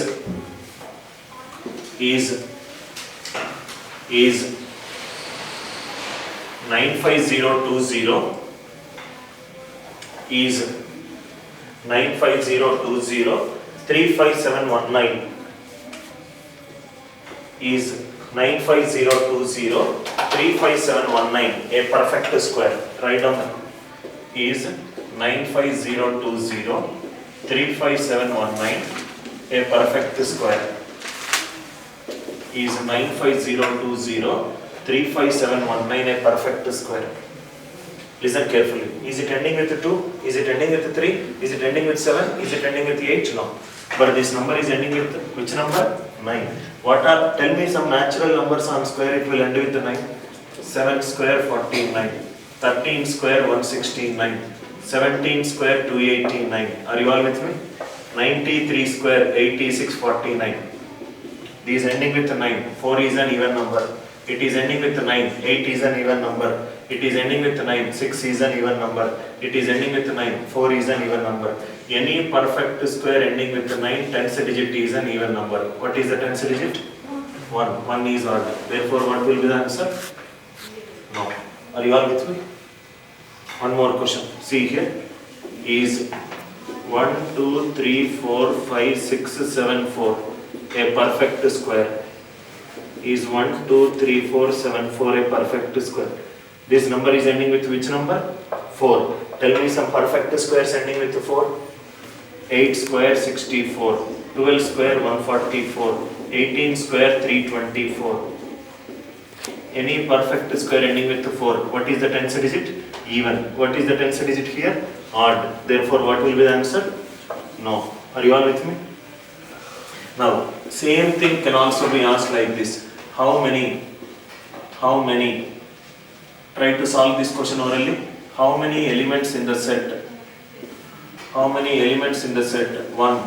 95020 is 95020 35719 is 95020 35719 a perfect square. Write down is 95020 35719 a perfect square. Is 95020 35719 a perfect square. Listen carefully. Is it ending with 2? Is it ending with 3? Is it ending with 7? Is it ending with 8? No. But this number is ending with which number? 9. What are, tell me some natural numbers on square, it will end with 9. 7 square 49. 13 square 169. 17 square 289. Are you all with me? 93 square 8649. This is ending with 9. 4 is an even number. It is ending with 9. 8 is an even number. It is ending with 9. 6 is an even number. It is ending with 9. 4 is an even number. Any perfect square ending with 9, 10th digit is an even number. What is the 10th digit? 1. 1 is odd. Therefore, what will be the answer? No. Are you all with me? One more question. See here. Is 1, 2, 3, 4, 5, 6, 7, 4 a perfect square? Is 1, 2, 3, 4, 7, 4 a perfect square? This number is ending with which number? 4. Tell me some perfect squares ending with 4. 8 square 64. 12 square 144. 18 square 324. Any perfect square ending with 4. What is the 10th digit? Even. What is the 10th digit here? Odd. Therefore, what will be the answer? No. Are you all with me? Now, same thing can also be asked like this. How many? Try to solve this question orally. How many elements in the set? How many elements in the set? 1,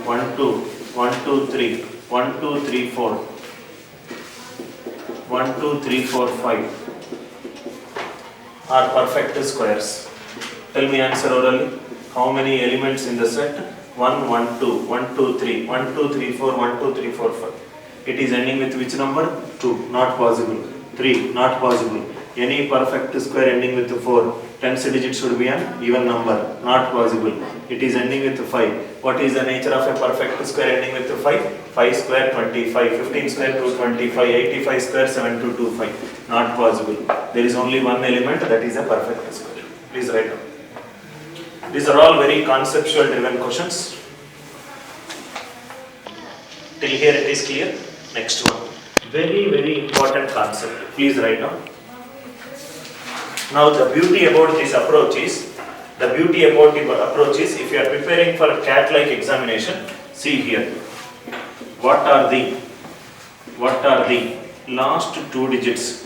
1, 2, 1, 2, 3, 1, 2, 3, 4, 1, 2, 3, 4, 5 are perfect squares. Tell me answer orally. How many elements in the set? 1, 1, 2, 1, 2, 3, 1, 2, 3, 4, 1, 2, 3, 4, 5. It is ending with which number? 2. Not possible. 3. Not possible. Any perfect square ending with 4. 10th digit should be an even number. Not possible. It is ending with 5. What is the nature of a perfect square ending with 5? 5 square 25. 15 square 225. 85 square 7225. Not possible. There is only one element, that is a perfect square. Please write down. These are all very conceptual driven questions. Till here it is clear. Next one. Very important concept. Please write down. Now the beauty about this approach is, if you are preparing for a CAT-like examination, see here. What are the last 2 digits?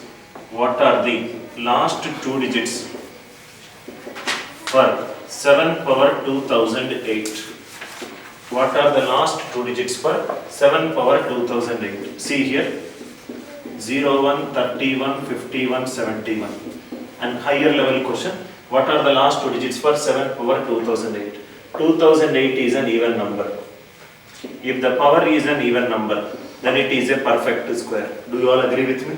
What are the last 2 digits for 7 power 2008? What are the last 2 digits for 7 power 2008? See here. 01, 31, 51, 71. And higher level question. What are the last 2 digits for 7 power 2008? 2008 is an even number. If the power is an even number, then it is a perfect square. Do you all agree with me?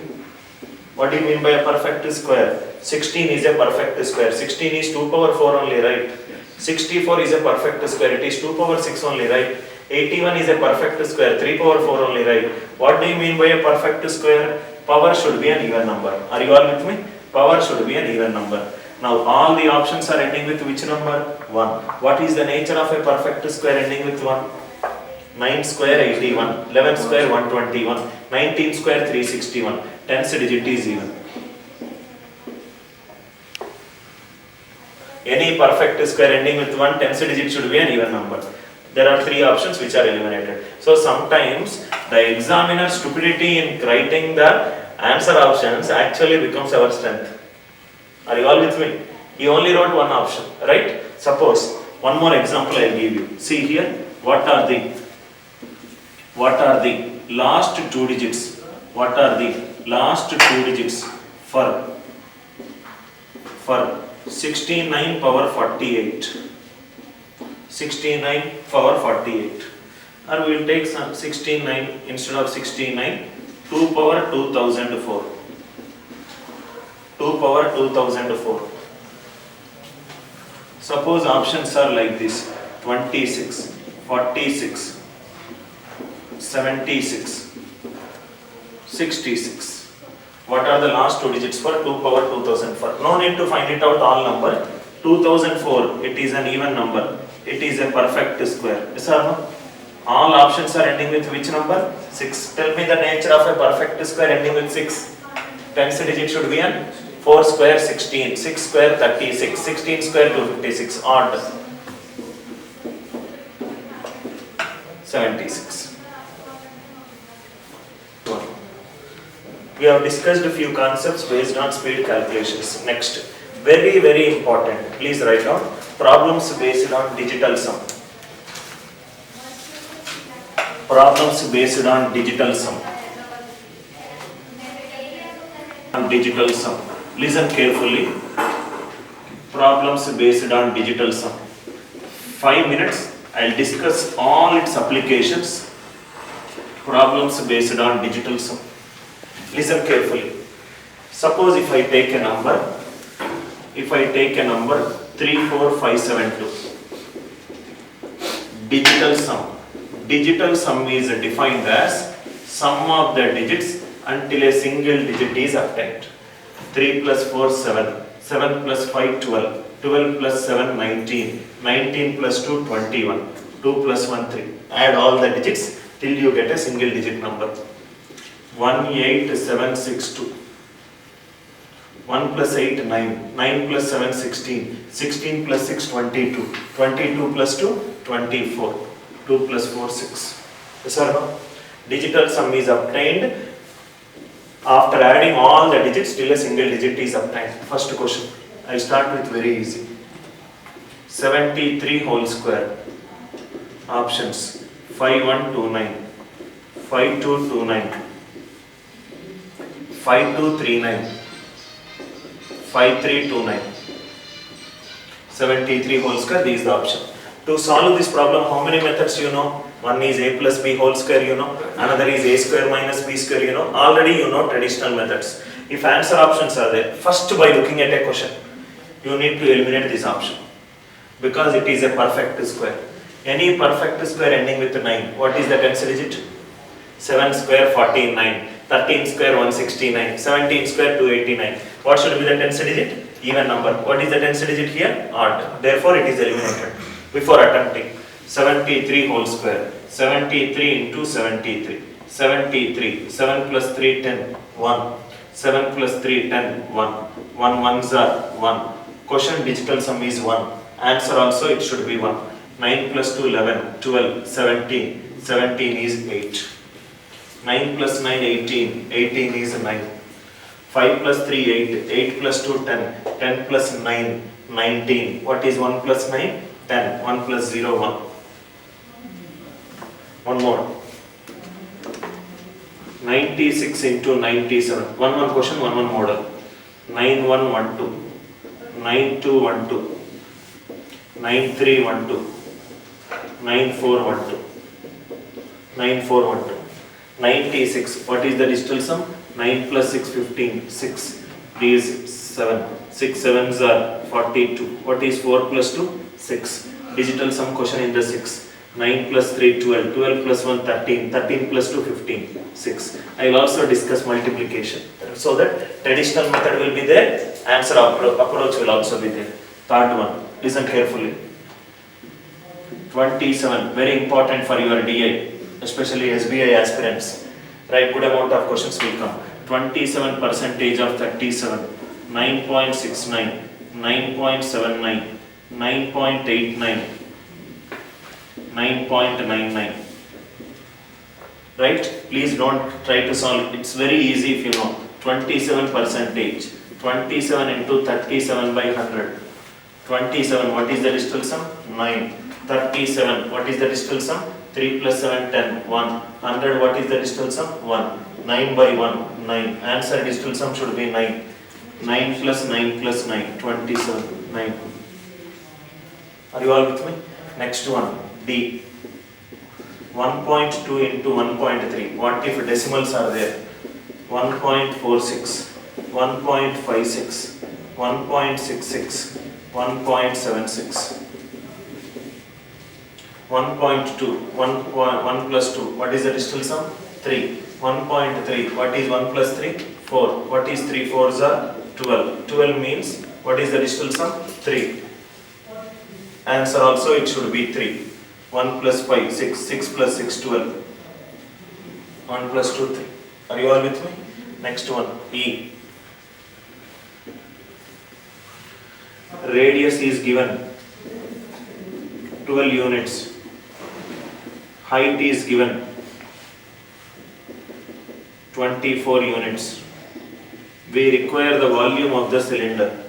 What do you mean by a perfect square? 16 is a perfect square. 16 is 2 power 4 only, right? 64 is a perfect square. It is 2 power 6 only, right? 81 is a perfect square. 3 power 4 only, right? What do you mean by a perfect square? Power should be an even number. Are you all with me? Power should be an even number. Now all the options are ending with which number? 1. What is the nature of a perfect square ending with 1? 9 square 81, 11 square 121, 19 square 361, 10th digit is even. Any perfect square ending with 1 tens digit should be an even number. There are 3 options which are eliminated. So sometimes the examiner's stupidity in writing the answer options actually becomes our strength. Are you all with me? He only wrote one option, right? Suppose, one more example I will give you. See here, what are the last 2 digits? What are the last 2 digits for 69 power 48? 69 power 48. And we will take some 69 instead of 69, 2 power 2004. 2 power 2004. Suppose options are like this: 26, 46, 76, 66. What are the last 2 digits for 2 power 2004? No need to find it out all number. 2004, it is an even number. It is a perfect square. Yes or no? All options are ending with which number? 6. Tell me the nature of a perfect square ending with 6. Tens digit should be an 4 square 16, 6 square 36, 16 square 256, odd 76. We have discussed a few concepts based on speed calculations. Next, very important, please write down, problems based on digital sum. Problems based on digital sum. Digital sum. Listen carefully. Problems based on digital sum. 5 minutes, I will discuss all its applications. Problems based on digital sum. Listen carefully. Suppose if I take a number 34572. Digital sum. Digital sum is defined as sum of the digits until a single digit is obtained. 3 plus 4 7, 7 plus 5 12, 12 plus 7 19, 19 plus 2 21, 2 plus 1 3. Add all the digits till you get a single digit number. 18762. 1 plus 8 9, 9 plus 7 16, 16 plus 6 22, 22 plus 2 24, 2 plus 4 6. Yes or no? Digital sum is obtained after adding all the digits till a single digit is obtained. First question, I start with very easy. 73 whole square. Options 5129, 5229, 5239, 5329. 73 whole square, this is the option. To solve this problem, how many methods you know? One is a plus b whole square, you know. Another is a square minus b square, you know. Already you know traditional methods. If answer options are there, first by looking at a question, you need to eliminate this option. Because it is a perfect square. Any perfect square ending with 9, what is the tens digit? 7 square 49, 13 square 169, 17 square 289. What should be the tens digit? Even number. What is the tens digit here? Odd. Therefore it is eliminated. Before attempting, 73 whole square, 73 into 73, 73, 7 plus 3 10, 1, 7 plus 3 10, 1, 1 ones are 1. Quotient digital sum is 1. Answer also it should be 1. 9 plus 2 11, 12, 17, 17 is 8. 9 plus 9 18, 18 is 9. 5 plus 3 8, 8 plus 2 10, 10 plus 9 19. What is 1 plus 9? 10. 1 plus 0 1. One more. 96 into 97. One question, one model. 9112, 9212, 9312, 9412, 9412. 96. What is the digital sum? 9 plus 6 15. 6. These 7. 6 sevens are 42. What is 4 plus 2? 6. Digital sum question in the 6. 9 plus 3 12. 12 plus 1 13. 13 plus 2 15. 6. I will also discuss multiplication. So that traditional method will be there. Answer approach will also be there. Third one. Listen carefully. 27. Very important for your DI. Especially SBI aspirants, right? Good amount of questions will come. 27% of 37, 9.69, 9.79, 9.89, 9.99. Right? Please don't try to solve it. It's very easy if you know. 27 percentage. 27 into 37 by 100. 27, what is the digital sum? 9. 37, what is the digital sum? 3 plus 7, 10, 1. 100, what is the digital sum? 1. 9 by 1, 9. Answer digital sum should be 9. 9 plus 9 plus 9, 27, 9. Are you all with me? Next one, D. 1.2 into 1.3. What if decimals are there? 1.46, 1.56, 1.66, 1.76. 1.2, 1 plus 2, what is the digital sum? 3. 1.3, what is 1 plus 3? 4. What is 3 4s are? 12. 12 means, what is the digital sum? 3. Answer also it should be 3. 1 plus 5, 6. 6 plus 6, 12. 1 plus 2, 3. Are you all with me? Next one, E. Radius is given 12 units. Height is given 24 units. We require the volume of the cylinder.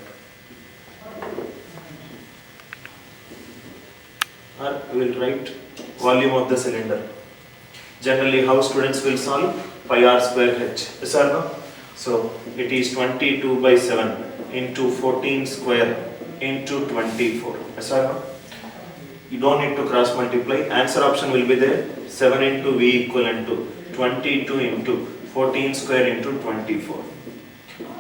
Or we will write volume of the cylinder. Generally, how students will solve? Pi r square h. Yes or no? So it is 22 by 7 into 14 square into 24. Yes or no? You don't need to cross multiply. Answer option will be there. 7 into V equivalent to 22 into 14 square into 24.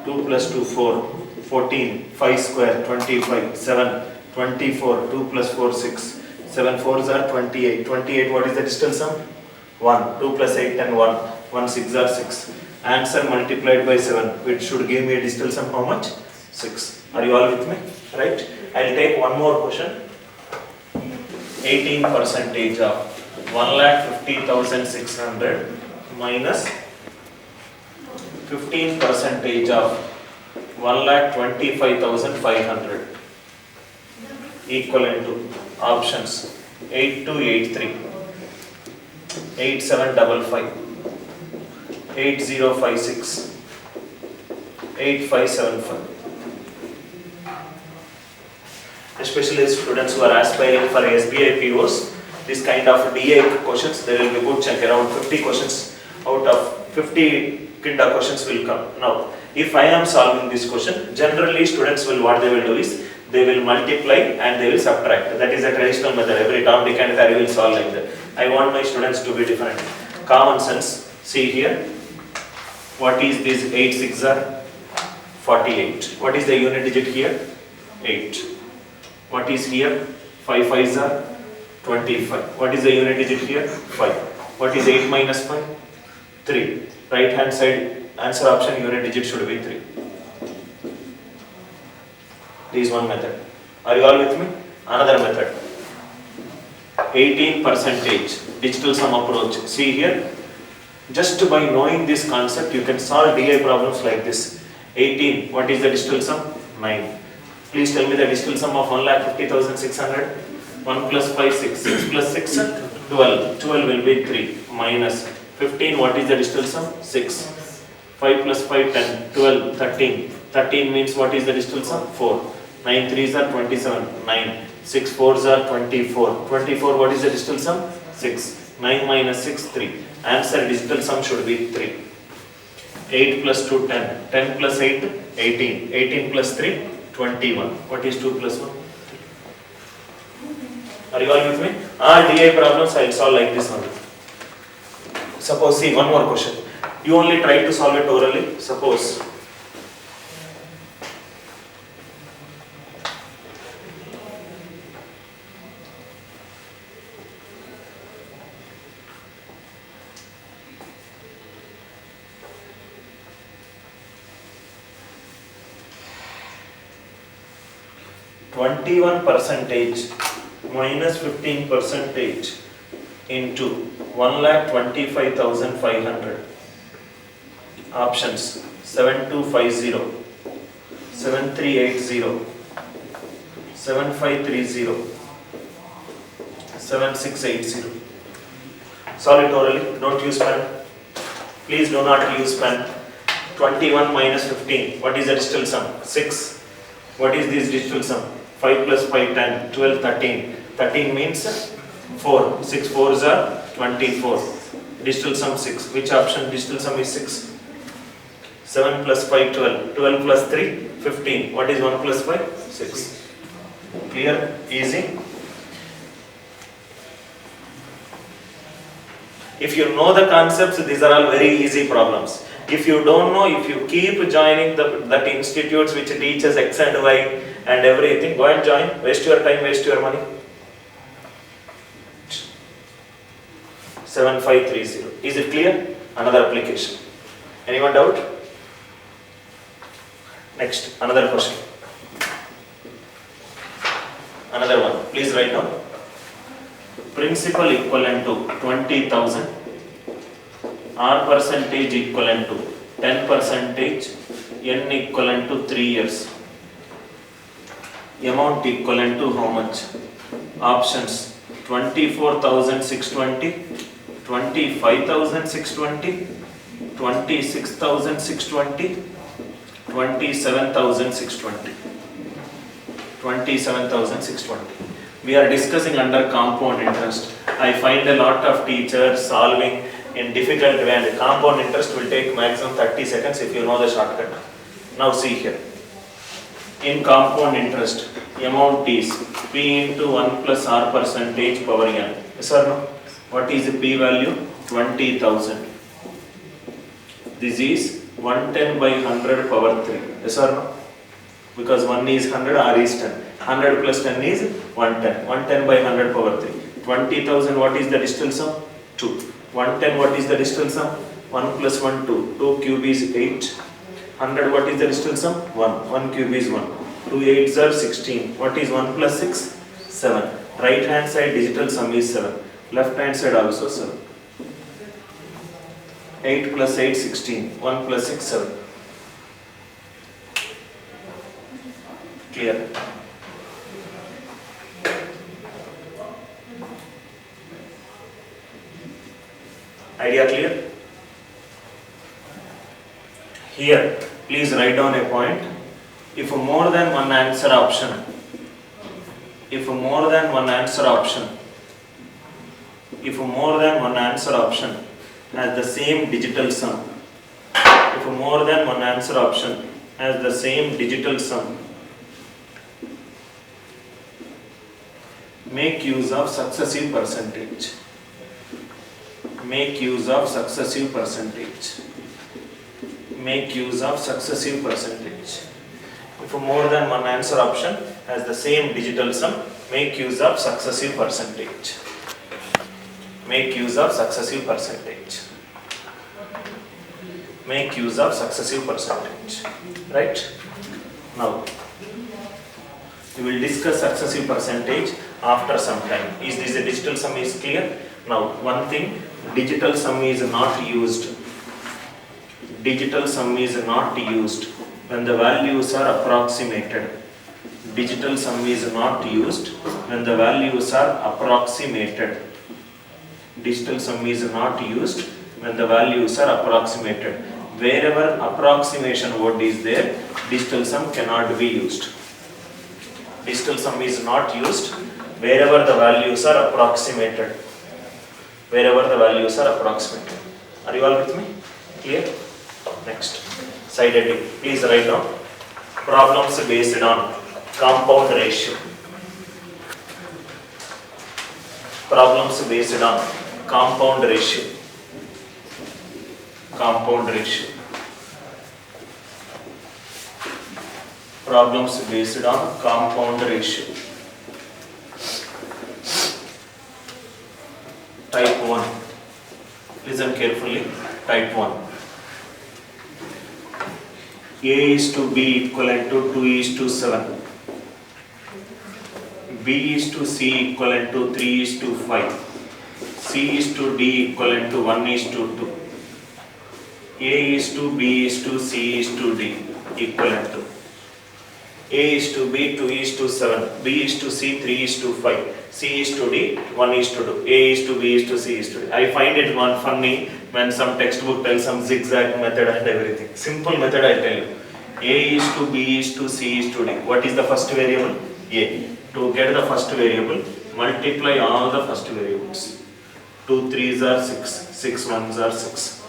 2 plus 2, 4. 14. 5 square, 25. 7. 24. 2 plus 4, 6. 7 4s are 28. 28, what is the digital sum? 1. 2 plus 8 and 1. 1 6 are 6. Answer multiplied by 7. It should give me a digital sum how much? 6. Are you all with me? Right? I'll take one more question. 18 percentage of 1,50,600 minus 15 percentage of 1,25,500 equivalent to options 8283, 8755, 8056, 8575. Especially students who are aspiring for SBI POs, this kind of DA questions, there will be good chunk, around 50 questions out of 50 kinda questions will come. Now, if I am solving this question, generally students will, what they will do is, they will multiply and they will subtract. That is a traditional method. Every Tom, Dick and Harry will solve like that. I want my students to be different. Common sense, see here, what is this 8 6 are? 48. What is the unit digit here? 8. What is here? 5 5s are 25. What is the unit digit here? 5. What is 8 minus 5? 3. Right hand side answer option unit digit should be 3. This is one method. Are you all with me? Another method. 18 percentage digital sum approach. See here, just by knowing this concept, you can solve DI problems like this. 18. What is the digital sum? 9. Please tell me the digital sum of 1,50,600. 1 plus 5, 6. 6 plus 6, 12. 12 will be 3. Minus 15. What is the digital sum? 6. 5 plus 5, 10. 12, 13. 13 means what is the digital sum? 4. 9 3s are 27. 9. 6 4s are 24. 24, what is the digital sum? 6. 9 minus 6, 3. Answer digital sum should be 3. 8 plus 2, 10. 10 plus 8, 18. 18 plus 3, 21. What is 2 plus 1? Are you all with me? All DI problems I will solve like this only. Suppose, see one more question. You only try to solve it orally. Suppose %, minus 15 percentage into 1,25,500. Options 7250, 7380, 7530, 7680. Solve it orally, don't use pen. Please do not use pen. 21 minus 15, what is the digital sum? 6. What is this digital sum? 5 plus 5, 10, 12, 13. 13 means 4. 6 4s are 24. Digital sum 6. Which option digital sum is 6? 7 plus 5, 12. 12 plus 3, 15. What is 1 plus 5? 6. Clear? Easy? If you know the concepts, these are all very easy problems. If you don't know, if you keep joining that institutes which teaches X and Y and everything, go and join. Waste your time, waste your money. 7530. Is it clear? Another application. Anyone doubt? Next, another question. Another one. Please write down. Principal equivalent to 20,000. R percentage equivalent to 10%, N equivalent to 3 years. Amount equivalent to how much? Options 24,620, 25,620, 26,620, 27,620. 27,620. We are discussing under compound interest. I find a lot of teachers solving in difficult way, and compound interest will take maximum 30 seconds if you know the shortcut. Now see here. In compound interest, amount is P into 1 plus R percentage power N. Yes or no? What is the P value? 20,000. This is 110 by 100 power 3. Yes or no? Because 1 is 100, R is 10. 100 plus 10 is 110. 110 by 100 power 3. 20,000, what is the digital sum? 2. 110, what is the digital sum? 1 plus 1, 2. 2 cube is 8. 100, what is the digital sum? 1. 1 cube is 1. 2 8s are 16. What is 1 plus 6? 7. Right hand side digital sum is 7. Left hand side also 7. 8 plus 8, 16. 1 plus 6, 7. Clear? Idea clear? Here, please write down a point. If more than one answer option, if more than one answer option has the same digital sum, if more than one answer option has the same digital sum, make use of successive percentage. Make use of successive percentage. Make use of successive percentage. If more than one answer option has the same digital sum, make use of successive percentage. Make use of successive percentage. Make use of successive percentage. Right? Now, we will discuss successive percentage after some time. Is this a digital sum is clear? Now, one thing, digital sum is not used. Digital sum is not used when the values are approximated. Digital sum is not used when the values are approximated. Digital sum is not used when the values are approximated. Wherever approximation word is there, digital sum cannot be used. Digital sum is not used wherever the values are approximated. Wherever the values are approximated. Are you all with me? Clear? Next. Side heading. Please write down. Problems based on compound ratio. Problems based on compound ratio. Compound ratio. Problems based on compound ratio. Type 1. Listen carefully. Type 1. A is to B equivalent to 2 is to 7. B is to C equivalent to 3 is to 5. C is to D equivalent to 1 is to 2. A is to B is to C is to D equivalent to. A is to B, 2 is to 7, B is to C, 3 is to 5, C is to D, 1 is to 2, A is to B is to C is to D. I find it one funny when some textbook tells some zigzag method and everything. Simple method I tell you. A is to B is to C is to D. What is the first variable? A. To get the first variable, multiply all the first variables. 2 3s are 6, 6 1s are 6.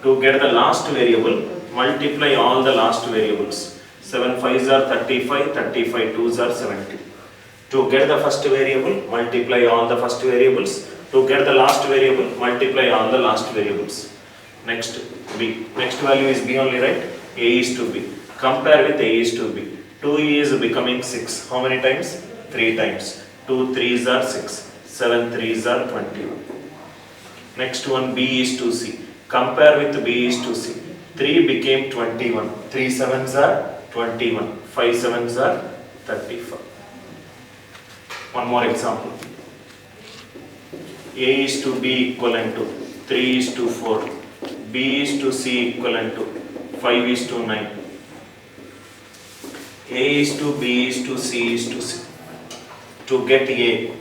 To get the last variable, multiply all the last variables. 7 5s are 35, 35 2s are 70. To get the first variable, multiply all the first variables. To get the last variable, multiply all the last variables. Next, B. Next value is B only, right? A is to B. Compare with A is to B. 2 is becoming 6. How many times? 3 times. 2 3s are 6. 7 3s are 21. Next one, B is to C. Compare with B is to C. 3 became 21. 3 7s are 21. 5 7s are 35. One more example. A is to B equivalent to 3 is to 4. B is to C equivalent to 5 is to 9. A is to B is to C is to C. To get A,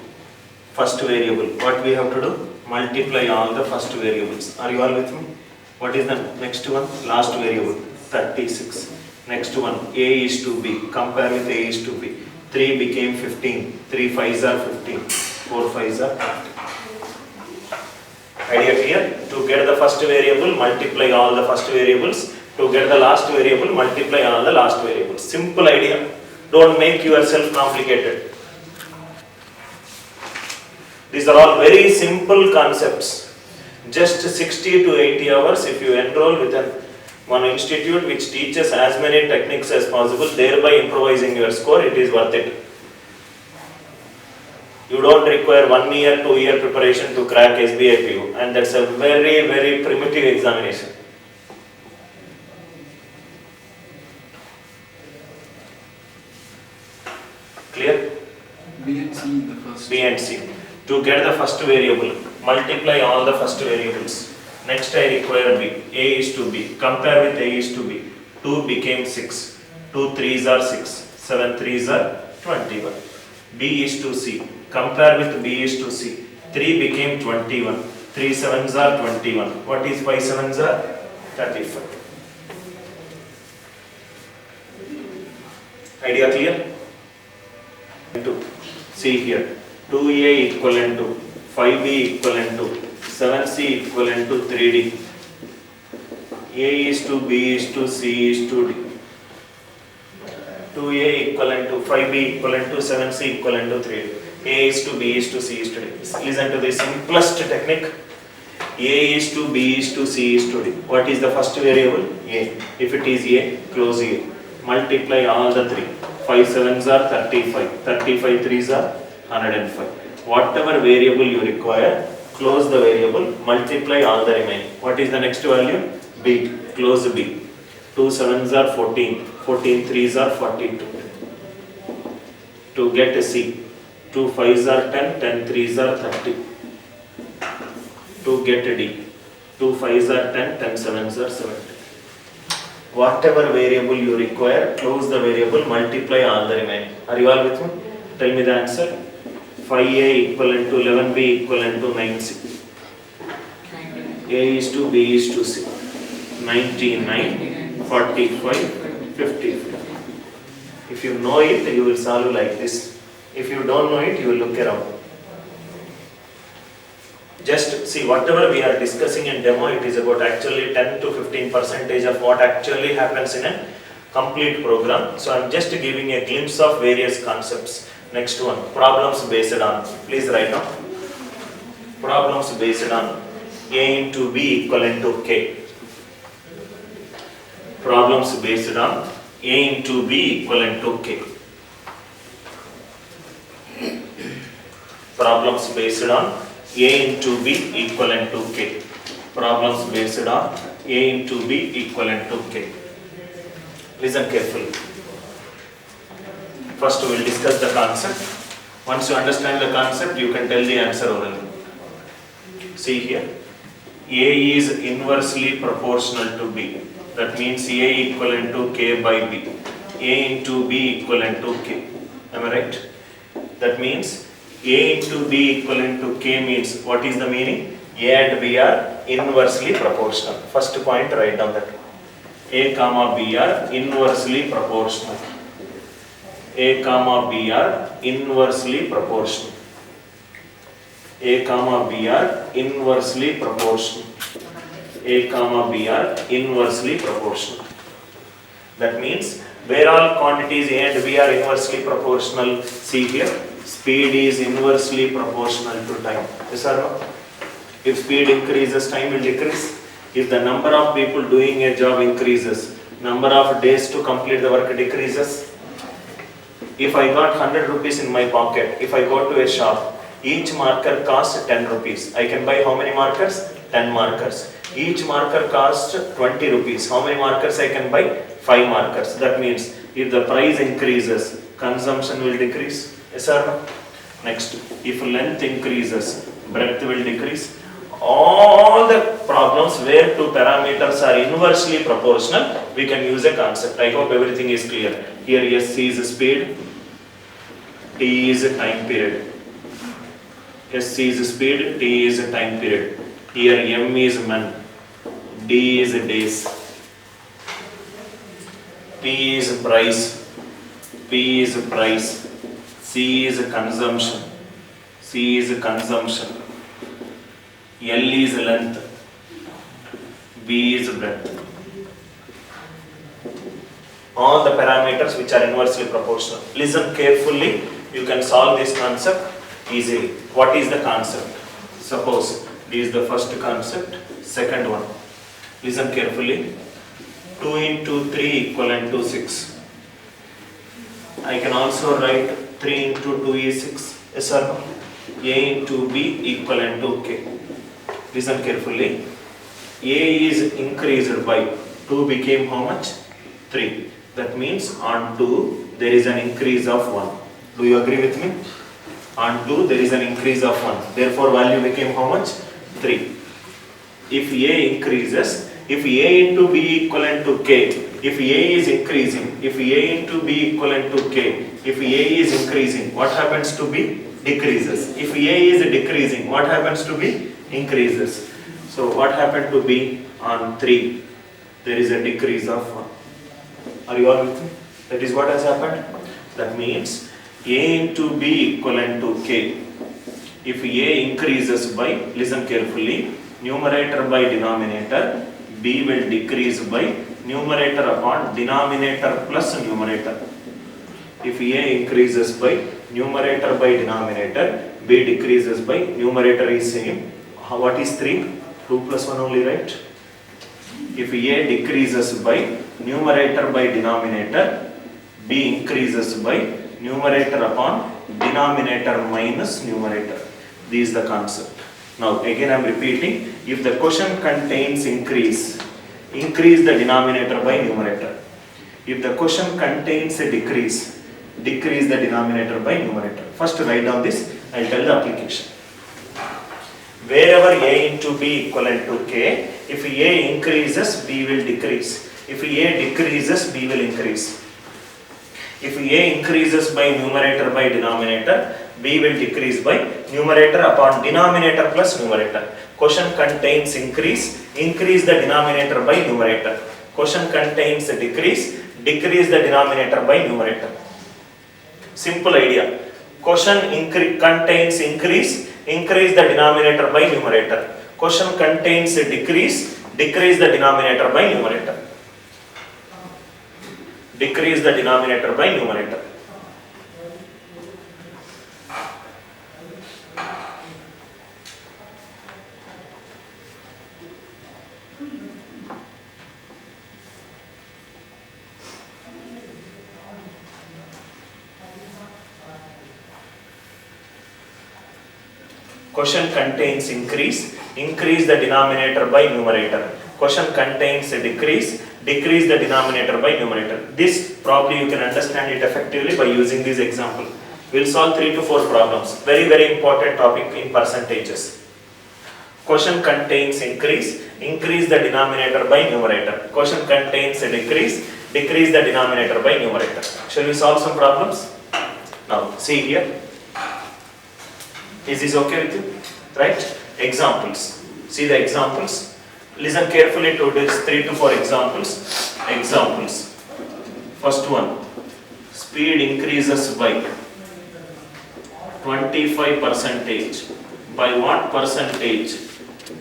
first variable, what we have to do? Multiply all the first variables. Are you all with me? What is the next one? Last variable, 36. Next one, A is to B. Compare with A is to B. 3 became 15. 3 5s are 15. 4 5s are 30. Idea clear? To get the first variable, multiply all the first variables. To get the last variable, multiply all the last variables. Simple idea. Don't make yourself complicated. These are all very simple concepts. Just 60 to 80 hours if you enroll with one institute which teaches as many techniques as possible, thereby improvising your score, it is worth it. You don't require 1 year, 2 year preparation to crack SBIPU, and that's a very, very primitive examination. Clear? B and C in the first. B and C. To get the first variable, multiply all the first variables. Next I require B. A is to B. Compare with A is to B. 2 became 6. 2 3s are 6. 7 3s are 21. B is to C. Compare with B is to C. 3 became 21. 3 7s are 21. What is 5 7s are? 35. Idea clear? To see here. 2A equivalent to 5B equivalent to 7C equivalent to 3D. A is to B is to C is to D. 2A equivalent to 5B equivalent to 7C equivalent to 3D. A is to B is to C is to D. Listen to the simplest technique. A is to B is to C is to D. What is the first variable? A. If it is A, close A. Multiply all the 3. 5 7s are 35. 35 3s are 105. Whatever variable you require, close the variable, multiply all the remaining. What is the next value? B. Close B. 2 7s are 14. 14 3s are 42. To get a C, 2 5s are 10. 10 3s are 30. To get a D, 2 5s are 10. 10 7s are 70. Whatever variable you require, close the variable, multiply all the remaining. Are you all with me? Tell me the answer. 5A equivalent to 11B equivalent to 9C. A is to B is to C. 99, 45, 55. If you know it, you will solve like this. If you don't know it, you will look around. Just see, whatever we are discussing in demo, it is about actually 10 to 15% of what actually happens in a complete program. So I am just giving a glimpse of various concepts. Next one, problems based on, please write down. Problems based on A into B equivalent to K. Problems based on A into B equivalent to K. Problems based on A into B equivalent to K. Problems based on A into B equivalent to K. Listen carefully. First we will discuss the concept. Once you understand the concept, you can tell the answer orally. See here, A is inversely proportional to B. That means A equivalent to K by B. A into B equivalent to K. Am I right? That means A into B equivalent to K means what is the meaning? A and B are inversely proportional. First point, write down that. A comma B are inversely proportional. A comma B are inversely proportional. A comma B are inversely proportional. A comma B are inversely proportional. That means where all quantities A and B are inversely proportional, see here, speed is inversely proportional to time. Yes or no? If speed increases, time will decrease. If the number of people doing a job increases, number of days to complete the work decreases. If I got 100 rupees in my pocket, if I go to a shop, each marker costs 10 rupees. I can buy how many markers? 10 markers. Each marker costs 20 rupees. How many markers I can buy? 5 markers. That means if the price increases, consumption will decrease. Yes or no? Next, if length increases, breadth will decrease. All the problems where two parameters are inversely proportional, we can use a concept. I hope everything is clear. Here S is speed, T is time period. S is speed, T is time period. Here M is man, D is days, P is price, P is price, C is consumption, C is consumption, L is length, B is breadth. All the parameters which are inversely proportional. Listen carefully, you can solve this concept easily. What is the concept? Suppose this is the first concept, second one. Listen carefully. 2 into 3 equivalent to 6. I can also write 3 into 2 is 6. Yes or no? A into B equivalent to K. Listen carefully. A is increased by 2 became how much? 3. That means on 2 there is an increase of 1. Do you agree with me? On 2 there is an increase of 1. Therefore value became how much? 3. If A increases, if A into B equivalent to K, if A is increasing, if A into B equivalent to K, if A is increasing, what happens to B? Decreases. If A is decreasing, what happens to B? Increases. So what happened to B on 3? There is a decrease of 1. Are you all with me? That is what has happened. That means A into B equivalent to K. If A increases by, listen carefully, numerator by denominator, B will decrease by numerator upon denominator plus numerator. If A increases by numerator by denominator, B decreases by numerator is same. What is 3? 2 plus 1 only, right? If A decreases by numerator by denominator, B increases by numerator upon denominator minus numerator. This is the concept. Now again I am repeating, if the question contains increase the denominator by numerator. If the question contains a decrease the denominator by numerator. First write down this, I will tell the application. Wherever A into B equivalent to K, if A increases, B will decrease. If A decreases, B will increase. If A increases by numerator by denominator, B will decrease by numerator upon denominator plus numerator. Question contains increase the denominator by numerator. Question contains a decrease the denominator by numerator. Simple idea. Question contains increase the denominator by numerator. Question contains a decrease the denominator by numerator. Decrease the denominator by numerator. Question contains increase the denominator by numerator. Question contains a decrease the denominator by numerator. This probably you can understand it effectively by using this example. We will solve 3 to 4 problems. Very, very important topic in percentages. Question contains increase the denominator by numerator. Question contains a decrease decrease the denominator by numerator. Shall we solve some problems? Now, see here. Is this okay with you? Right? Examples. See the examples. Listen carefully to these 3 to 4 examples. Examples. First one. Speed increases by 25%. By what percentage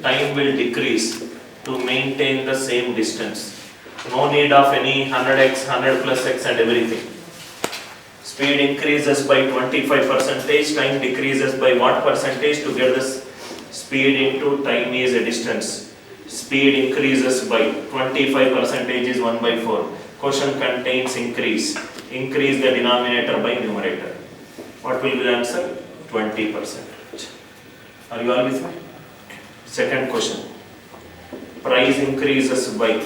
time will decrease to maintain the same distance? No need of any 100x, 100 plus x and everything. Speed increases by 25%, time decreases by what percentage to get this speed into time is a distance. Speed increases by 25% is 1 by 4. Question contains increase. Increase the denominator by numerator. What will be the answer? 20%. Are you all with me? Second question. Price increases by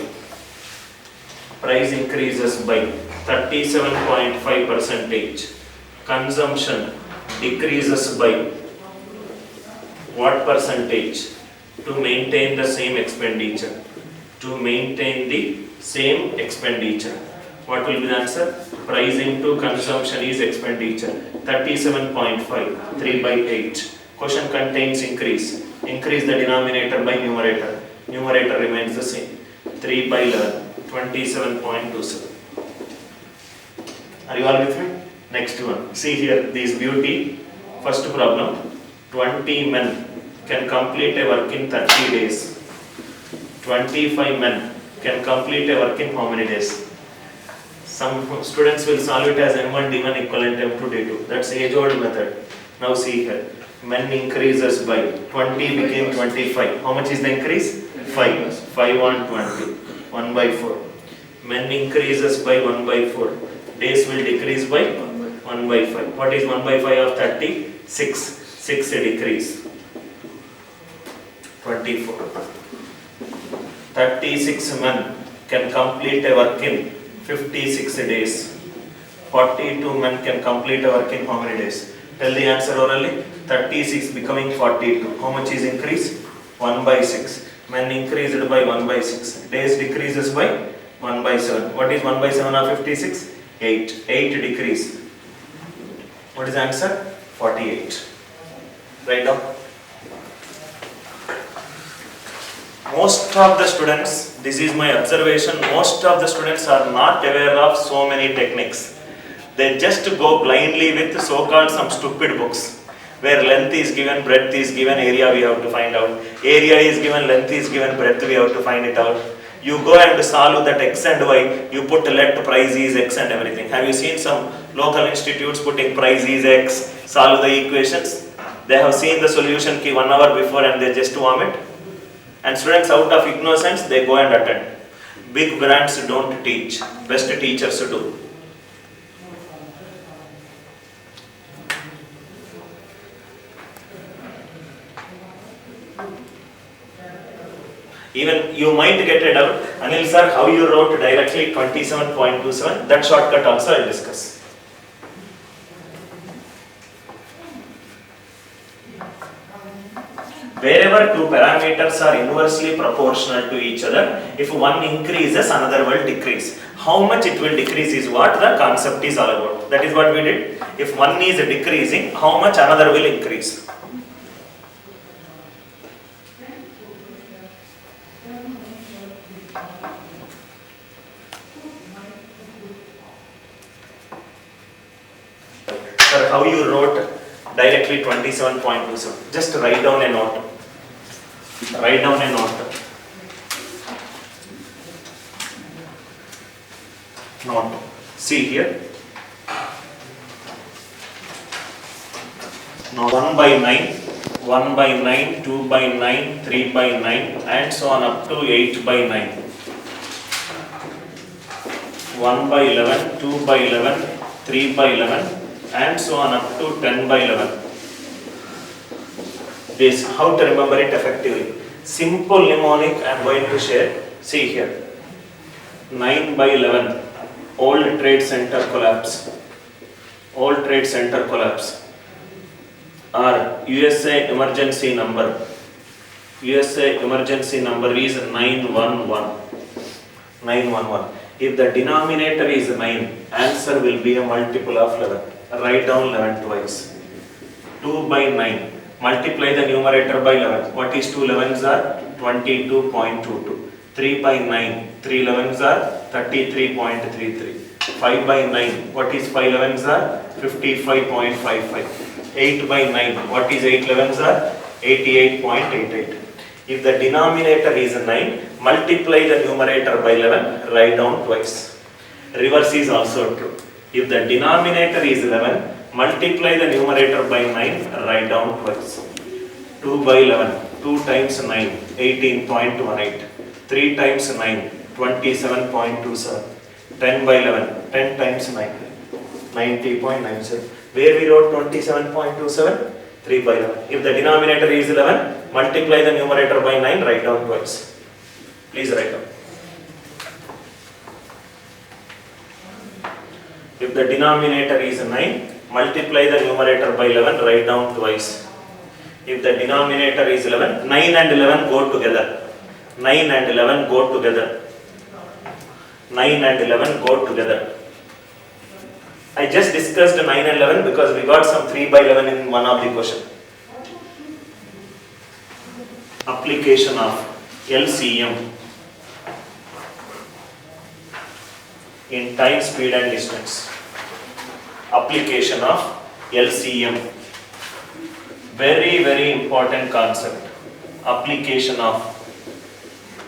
37.5%. Consumption decreases by what percentage to maintain the same expenditure? To maintain the same expenditure. What will be the answer? Price into consumption is expenditure. 37.5, 3 by 8. Question contains increase. Increase the denominator by numerator. Numerator remains the same. 3 by 11, 27.27. Are you all with me? Next one. See here, this beauty. First problem. 20 men can complete a work in 30 days. 25 men can complete a work in how many days? Some students will solve it as M1 D1 equivalent M2 D2. That's age-old method. Now see here. Men increases by 20 became 25. How much is the increase? 5. 5 on 20. 1 by 4. Men increases by 1 by 4. Days will decrease by 1 by 5. What is 1 by 5 of 30? 6. 6 decrease. 24. 36 men can complete a work in 56 days. 42 men can complete a work in how many days? Tell the answer orally. 36 becoming 42. How much is increase? 1 by 6. Men increased by 1 by 6. Days decreases by 1 by 7. What is 1 by 7 of 56? 8. 8 decrease. What is the answer? 48. Write down. Most of the students, this is my observation, most of the students are not aware of so many techniques. They just go blindly with so-called some stupid books, where length is given, breadth is given, area we have to find out. Area is given, length is given, breadth we have to find it out. You go and solve that x and y, you put let price is x and everything. Have you seen some local institutes putting price is x, solve the equations? They have seen the solution key 1 hour before and they just vomit. And students out of innocence, they go and attend. Big brands don't teach, best teachers do. Even you might get a doubt, Anil sir, how you wrote directly 27.27, that shortcut also I will discuss. Wherever two parameters are inversely proportional to each other, if one increases, another will decrease. How much it will decrease is what the concept is all about. That is what we did. If one is decreasing, how much another will increase. Sir, how you wrote directly 27.27? Just write down a note. Write down a note. Note. See here. Now 1 by 9, 1 by 9, 2 by 9, 3 by 9 and so on up to 8 by 9. 1 by 11, 2 by 11, 3 by 11 and so on up to 10 by 11. This, how to remember it effectively. Simple mnemonic I am going to share. See here. 9 by 11. Old Trade Center collapse. Old Trade Center collapse. Or USA emergency number. USA emergency number is 911. 911. If the denominator is 9, answer will be a multiple of 11. Write down 11 twice. 2 by 9. Multiply the numerator by 11. What is 2 11s are? 22.22. 3 by 9. 3 11s are 33.33. 5 by 9. What is 5 11s are? 55.55. 8 by 9. What is 8 11s are? 88.88. If the denominator is 9, multiply the numerator by 11, write down twice. Reverse is also true. If the denominator is 11, multiply the numerator by 9, write down twice. 2 by 11, 2 times 9, 18.18. 3 times 9, 27.27. 10 by 11, 10 times 9, 90.97. Where we wrote 27.27? 3 by 11. If the denominator is 11, multiply the numerator by 9, write down twice. Please write down. If the denominator is 9, multiply the numerator by 11, write down twice. If the denominator is 11, 9 and 11 go together. 9 and 11 go together. 9 and 11 go together. I just discussed 9 and 11 because we got some 3 by 11 in one of the question. Application of LCM in time, speed and distance. Application of LCM. Very, very important concept. Application of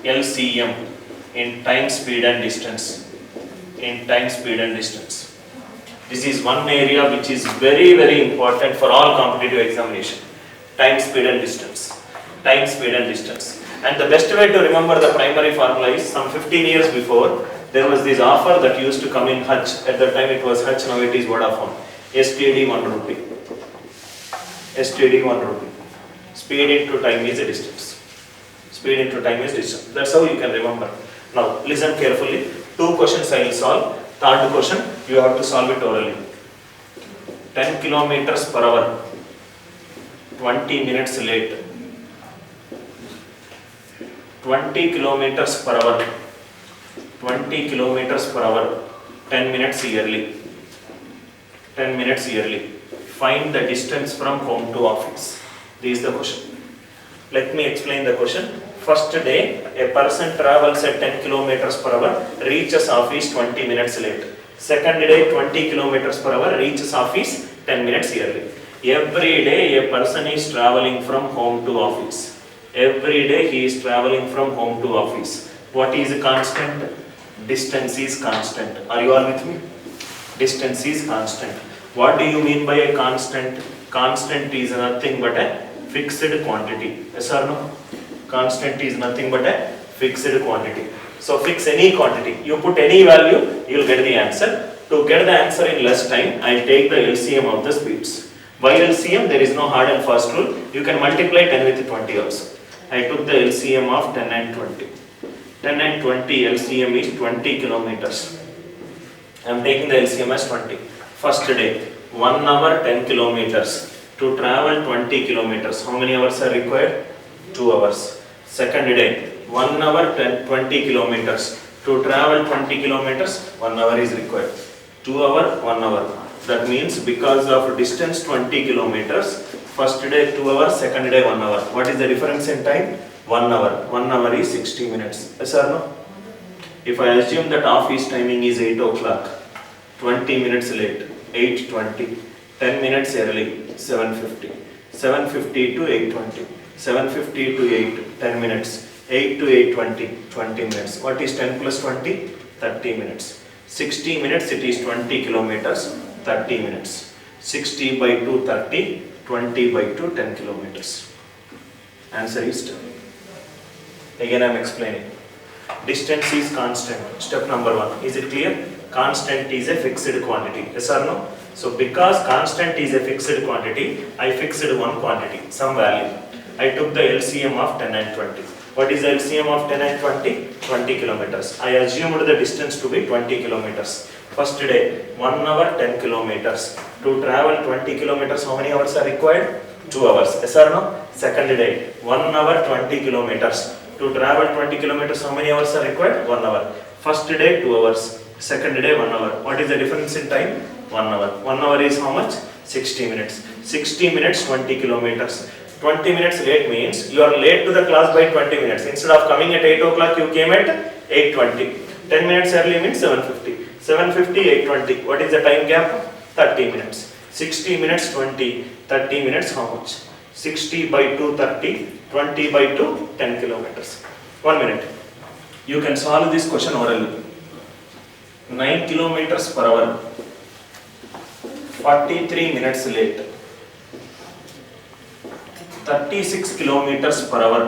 LCM in time, speed and distance. In time, speed and distance. This is one area which is very, very important for all competitive examination. Time, speed and distance. Time, speed and distance. And the best way to remember the primary formula is some 15 years before, there was this offer that used to come in Hutch. At that time it was Hutch, now it is Vodafone. STD 1 rupee. STD 1 rupee. Speed into time is a distance. Speed into time is distance. That's how you can remember. Now listen carefully. 2 questions I will solve. Third question, you have to solve it orally. 10 kilometers per hour, 20 minutes late. 20 kilometers per hour, 20 kilometers per hour, 10 minutes early. 10 minutes early. Find the distance from home to office. This is the question. Let me explain the question. First day, a person travels at 10 kilometers per hour, reaches office 20 minutes late. Second day, 20 kilometers per hour, reaches office 10 minutes early. Every day, a person is traveling from home to office. Every day, he is traveling from home to office. What is constant? Distance is constant. Are you all with me? Distance is constant. What do you mean by a constant? Constant is nothing but a fixed quantity. Yes or no? Constant is nothing but a fixed quantity. So fix any quantity. You put any value, you will get the answer. To get the answer in less time, I take the LCM of the speeds. By LCM, there is no hard and fast rule. You can multiply 10 with 20 also. I took the LCM of 10 and 20. 10 and 20 LCM is 20 kilometers. I am taking the LCM as 20. First day, 1 hour 10 kilometers. To travel 20 kilometers, how many hours are required? 2 hours. Second day, 1 hour 20 kilometers. To travel 20 kilometers, 1 hour is required. 2 hour, 1 hour. That means because of distance 20 kilometers, first day 2 hours, second day 1 hour. What is the difference in time? 1 hour. 1 hour is 60 minutes. Yes or no? If I assume that office timing is 8 o'clock, 20 minutes late, 8:20, 10 minutes early, 7:50. 7:50 to 8:20. 7:50 to 8, 10 minutes. 8 to 8:20, 20 minutes. What is 10 plus 20? 30 minutes. 60 minutes, it is 20 kilometers, 30 minutes. 60 by 2, 30, 20 by 2, 10 kilometers. Answer is 10. Again I am explaining. Distance is constant. Step number 1. Is it clear? Constant is a fixed quantity. Yes or no? So because constant is a fixed quantity, I fixed one quantity, some value. I took the LCM of 10 and 20. What is the LCM of 10 and 20? 20 kilometers. I assumed the distance to be 20 kilometers. First day, 1 hour 10 kilometers. To travel 20 kilometers, how many hours are required? 2 hours. Yes or no? Second day, 1 hour 20 kilometers. To travel 20 kilometers, how many hours are required? 1 hour. First day 2 hours, second day 1 hour. What is the difference in time? 1 hour. 1 hour is how much? 60 minutes. 60 minutes, 20 kilometers. 20 minutes late means you are late to the class by 20 minutes. Instead of coming at 8 o'clock, you came at 8:20. 10 minutes early means 7:50. 7:50, 8:20. What is the time gap? 30 minutes. 60 minutes, 20, 30 minutes, how much? 60 by 2, 30, 20 by 2, 10 kilometers. 1 minute. You can solve this question orally. 9 kilometers per hour. 43 minutes late. 36 kilometers per hour.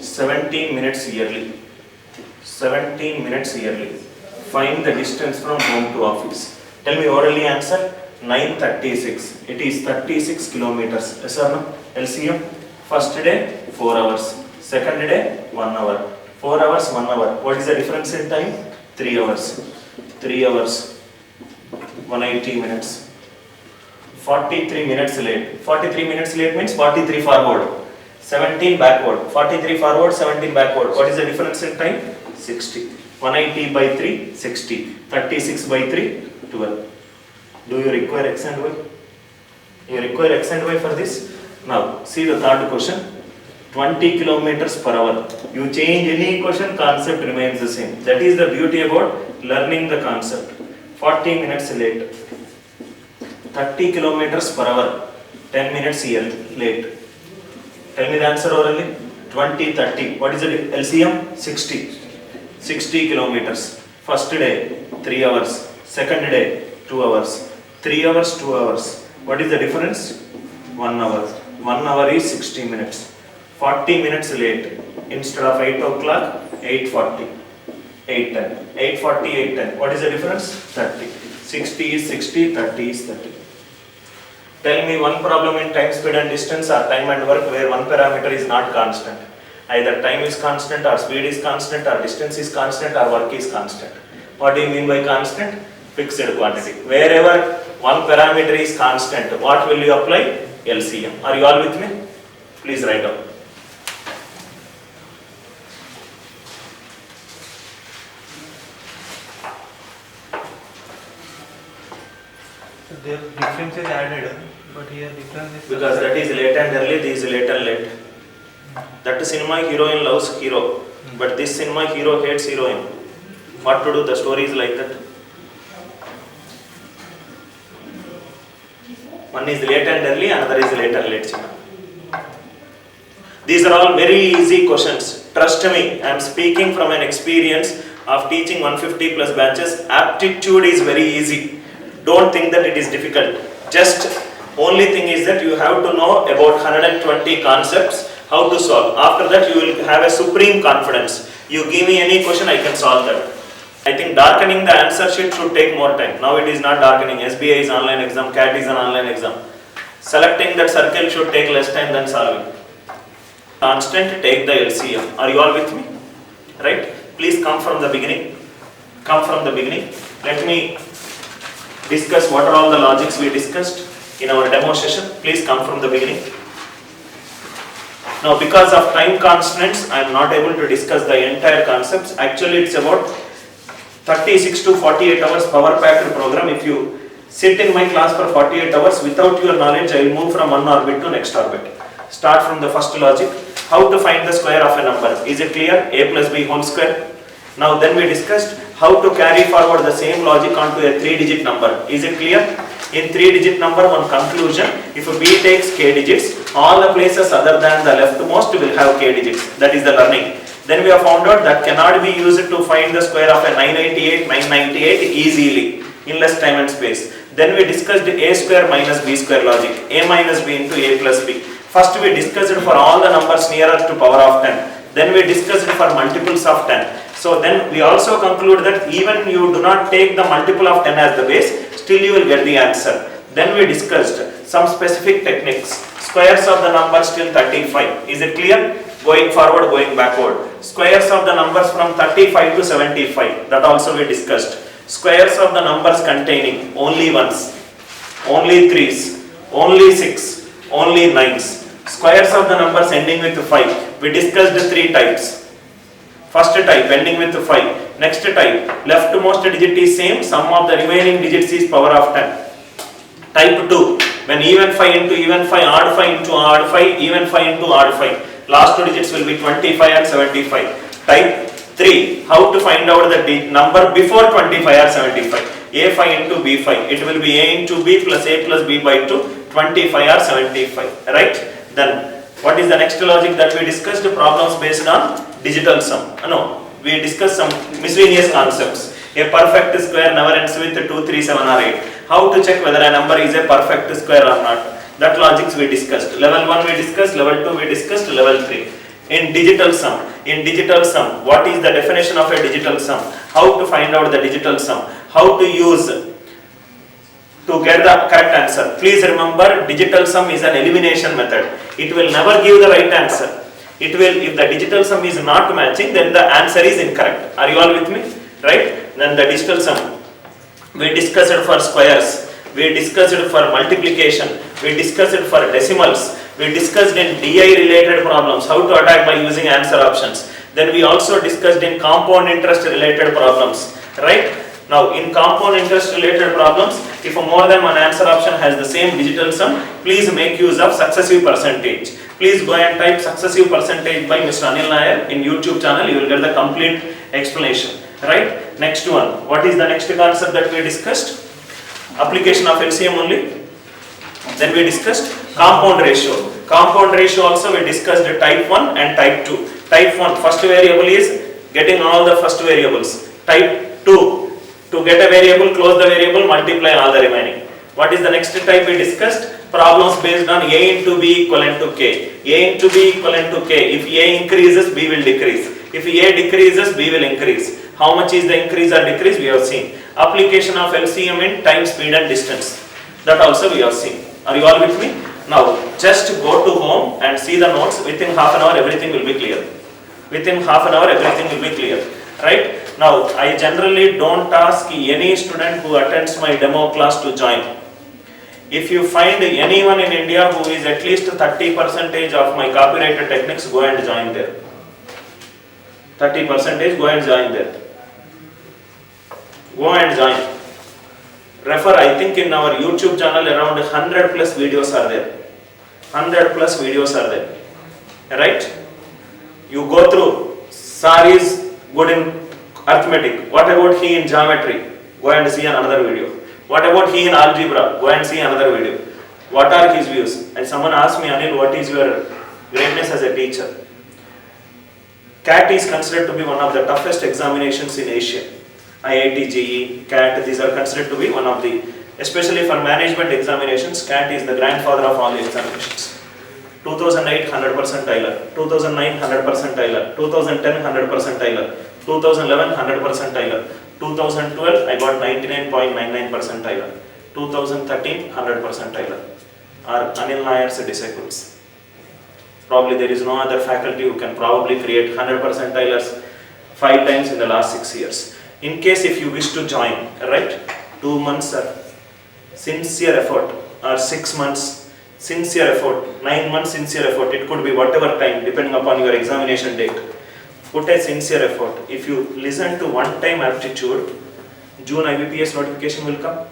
17 minutes yearly. 17 minutes yearly. Find the distance from home to office. Tell me orally answer. 9:36. It is 36 kilometers. Yes or no? LCM. First day 4 hours. Second day 1 hour. 4 hours, 1 hour. What is the difference in time? 3 hours. 3 hours. 180 minutes. 43 minutes late. 43 minutes late means 43 forward. 17 backward. 43 forward, 17 backward. What is the difference in time? 60. 180 by 3, 60. 36 by 3, 12. Do you require x and y? You require x and y for this? Now, see the third question. 20 kilometers per hour. You change any equation, concept remains the same. That is the beauty about learning the concept. 40 minutes late. 30 kilometers per hour. 10 minutes late. Tell me the answer orally. 20, 30. What is the LCM? 60. 60 kilometers. First day 3 hours. Second day 2 hours. 3 hours, 2 hours. What is the difference? 1 hour. 1 hour is 60 minutes. 40 minutes late. Instead of 8 o'clock, 8:40. 8:10. 8:40, 8:10. What is the difference? 30. 60 is 60, 30 is 30. Tell me one problem in time, speed and distance or time and work where one parameter is not constant. Either time is constant or speed is constant or distance is constant or work is constant. What do you mean by constant? Fixed quantity. Wherever one parameter is constant, what will you apply? LCM. Are you all with me? Please write down. There difference is added, but here difference is Because that is late and early, this is late and late. That cinema heroine loves hero, but this cinema hero hates heroine. What to do? The story is like that. One is late and early, another is late and late. These are all very easy questions. Trust me, I am speaking from an experience of teaching 150 plus batches. Aptitude is very easy. Don't think that it is difficult. Just only thing is that you have to know about 120 concepts, how to solve. After that you will have a supreme confidence. You give me any question, I can solve that. I think darkening the answer sheet should take more time. Now it is not darkening. SBI is online exam, CAT is an online exam. Selecting that circle should take less time than solving. Constant, take the LCM. Are you all with me? Right? Please come from the beginning. Come from the beginning. Let me discuss what are all the logics we discussed in our demo session. Please come from the beginning. Now because of time constraints, I am not able to discuss the entire concepts. Actually it's about 36 to 48 hours power packed program. If you sit in my class for 48 hours without your knowledge, I will move from one orbit to next orbit. Start from the first logic. How to find the square of a number. Is it clear? A plus b whole square. Now then we discussed how to carry forward the same logic onto a 3-digit number. Is it clear? In 3-digit number, one conclusion, if b takes k digits, all the places other than the leftmost will have k digits. That is the learning. Then we have found out that cannot be used to find the square of a 998 easily in less time and space. Then we discussed a square minus b square logic, a minus b into a plus b. First we discussed for all the numbers nearer to power of 10. Then we discussed for multiples of 10. So then we also conclude that even you do not take the multiple of 10 as the base, still you will get the answer. Then we discussed some specific techniques. Squares of the numbers till 35. Is it clear? Going forward, going backward. Squares of the numbers from 35 to 75. That also we discussed. Squares of the numbers containing only ones, only threes, only six, only nines. Squares of the numbers ending with 5. We discussed 3 types. First type ending with 5. Next type, leftmost digit is same, sum of the remaining digits is power of 10. Type 2, when even 5 into even 5, odd 5 into odd 5, even 5 into odd 5. Last two digits will be 25 and 75. Type 3, how to find out the number before 25 or 75. A5 into B5, it will be A into B plus A plus B by 2, 25 or 75, right? Then, what is the next logic that we discussed? Problems based on digital sum. No, we discussed some miscellaneous concepts. A perfect square never ends with 2, 3, 7 or 8. How to check whether a number is a perfect square or not? That logics we discussed. Level 1 we discussed, level 2 we discussed, level 3. In digital sum, what is the definition of a digital sum? How to find out the digital sum? How to use to get the correct answer? Please remember, digital sum is an elimination method. It will never give the right answer. It will, if the digital sum is not matching, then the answer is incorrect. Are you all with me? Right? Then the digital sum, we discussed for squares, we discussed for multiplication, we discussed for decimals, we discussed in DI related problems, how to attack by using answer options. Then we also discussed in compound interest related problems, right? Now in compound interest related problems, if more than one answer option has the same digital sum, please make use of successive percentage. Please go and type successive percentage by Mr. Anil Nair in YouTube channel, you will get the complete explanation, right? Next one, what is the next concept that we discussed? Application of LCM only. Then we discussed compound ratio. Compound ratio also we discussed type 1 and type 2. Type 1, first variable is getting all the first variables. Type 2, to get a variable, close the variable, multiply all the remaining. What is the next type we discussed? Problems based on A into B equivalent to K. A into B equivalent to K. If A increases, B will decrease. If A decreases, B will increase. How much is the increase or decrease? We have seen. Application of LCM in time, speed and distance. That also we have seen. Are you all with me? Now, just go to home and see the notes. Within half an hour, everything will be clear. Within half an hour, everything will be clear. Right? Now, I generally don't ask any student who attends my demo class to join. If you find anyone in India who is at least 30% of my copyrighted techniques, go and join there. 30% go and join there. Go and join. Refer, I think in our YouTube channel around 100 plus videos are there. 100 plus videos are there. Right? You go through. Sir is good in arithmetic. What about he in geometry? Go and see another video. What about he in algebra? Go and see another video. What are his views? And someone asked me, Anil, what is your greatness as a teacher? CAT is considered to be one of the toughest examinations in Asia. IIT, JEE, CAT, these are considered to be one of the, especially for management examinations, CAT is the grandfather of all the examinations. 2008, 100% Tyler. 2009, 100% Tyler. 2010, 100% Tyler. 2011, 100% Tyler. 2012, I got 99.99% Tyler. 2013, 100% Tyler. Are Anil Nair's disciples. Probably there is no other faculty who can probably create 100% Tylers 5 times in the last 6 years. In case if you wish to join, right, 2 months sincere effort, or 6 months sincere effort, 9 months sincere effort, it could be whatever time depending upon your examination date. Put a sincere effort. If you listen to one time aptitude, June IBPS notification will come.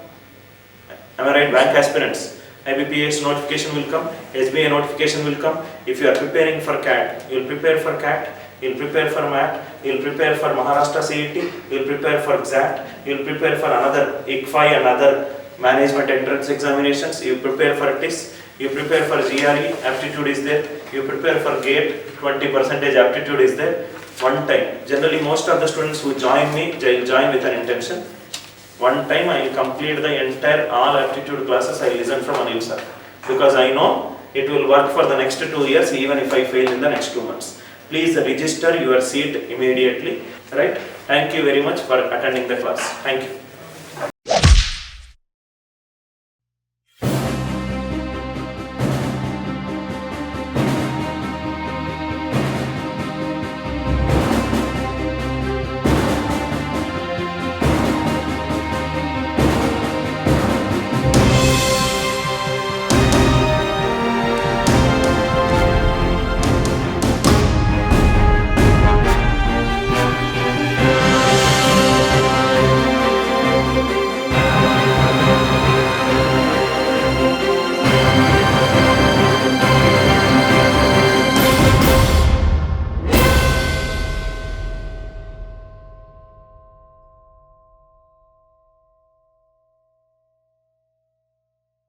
Am I right? Bank aspirants, IBPS notification will come, SBI notification will come. If you are preparing for CAT, you will prepare for CAT, you will prepare for MAT, you will prepare for Maharashtra CET, you will prepare for XAT, you will prepare for another ICFI and other management entrance examinations, you prepare for TIS, you prepare for GRE, aptitude is there, you prepare for GATE, 20% aptitude is there. One time, generally most of the students who join me, they will join with an intention. One time I will complete the entire all aptitude classes I listen from Anil sir. Because I know it will work for the next 2 years even if I fail in the next 2 months. Please register your seat immediately. Right? Thank you very much for attending the class. Thank you.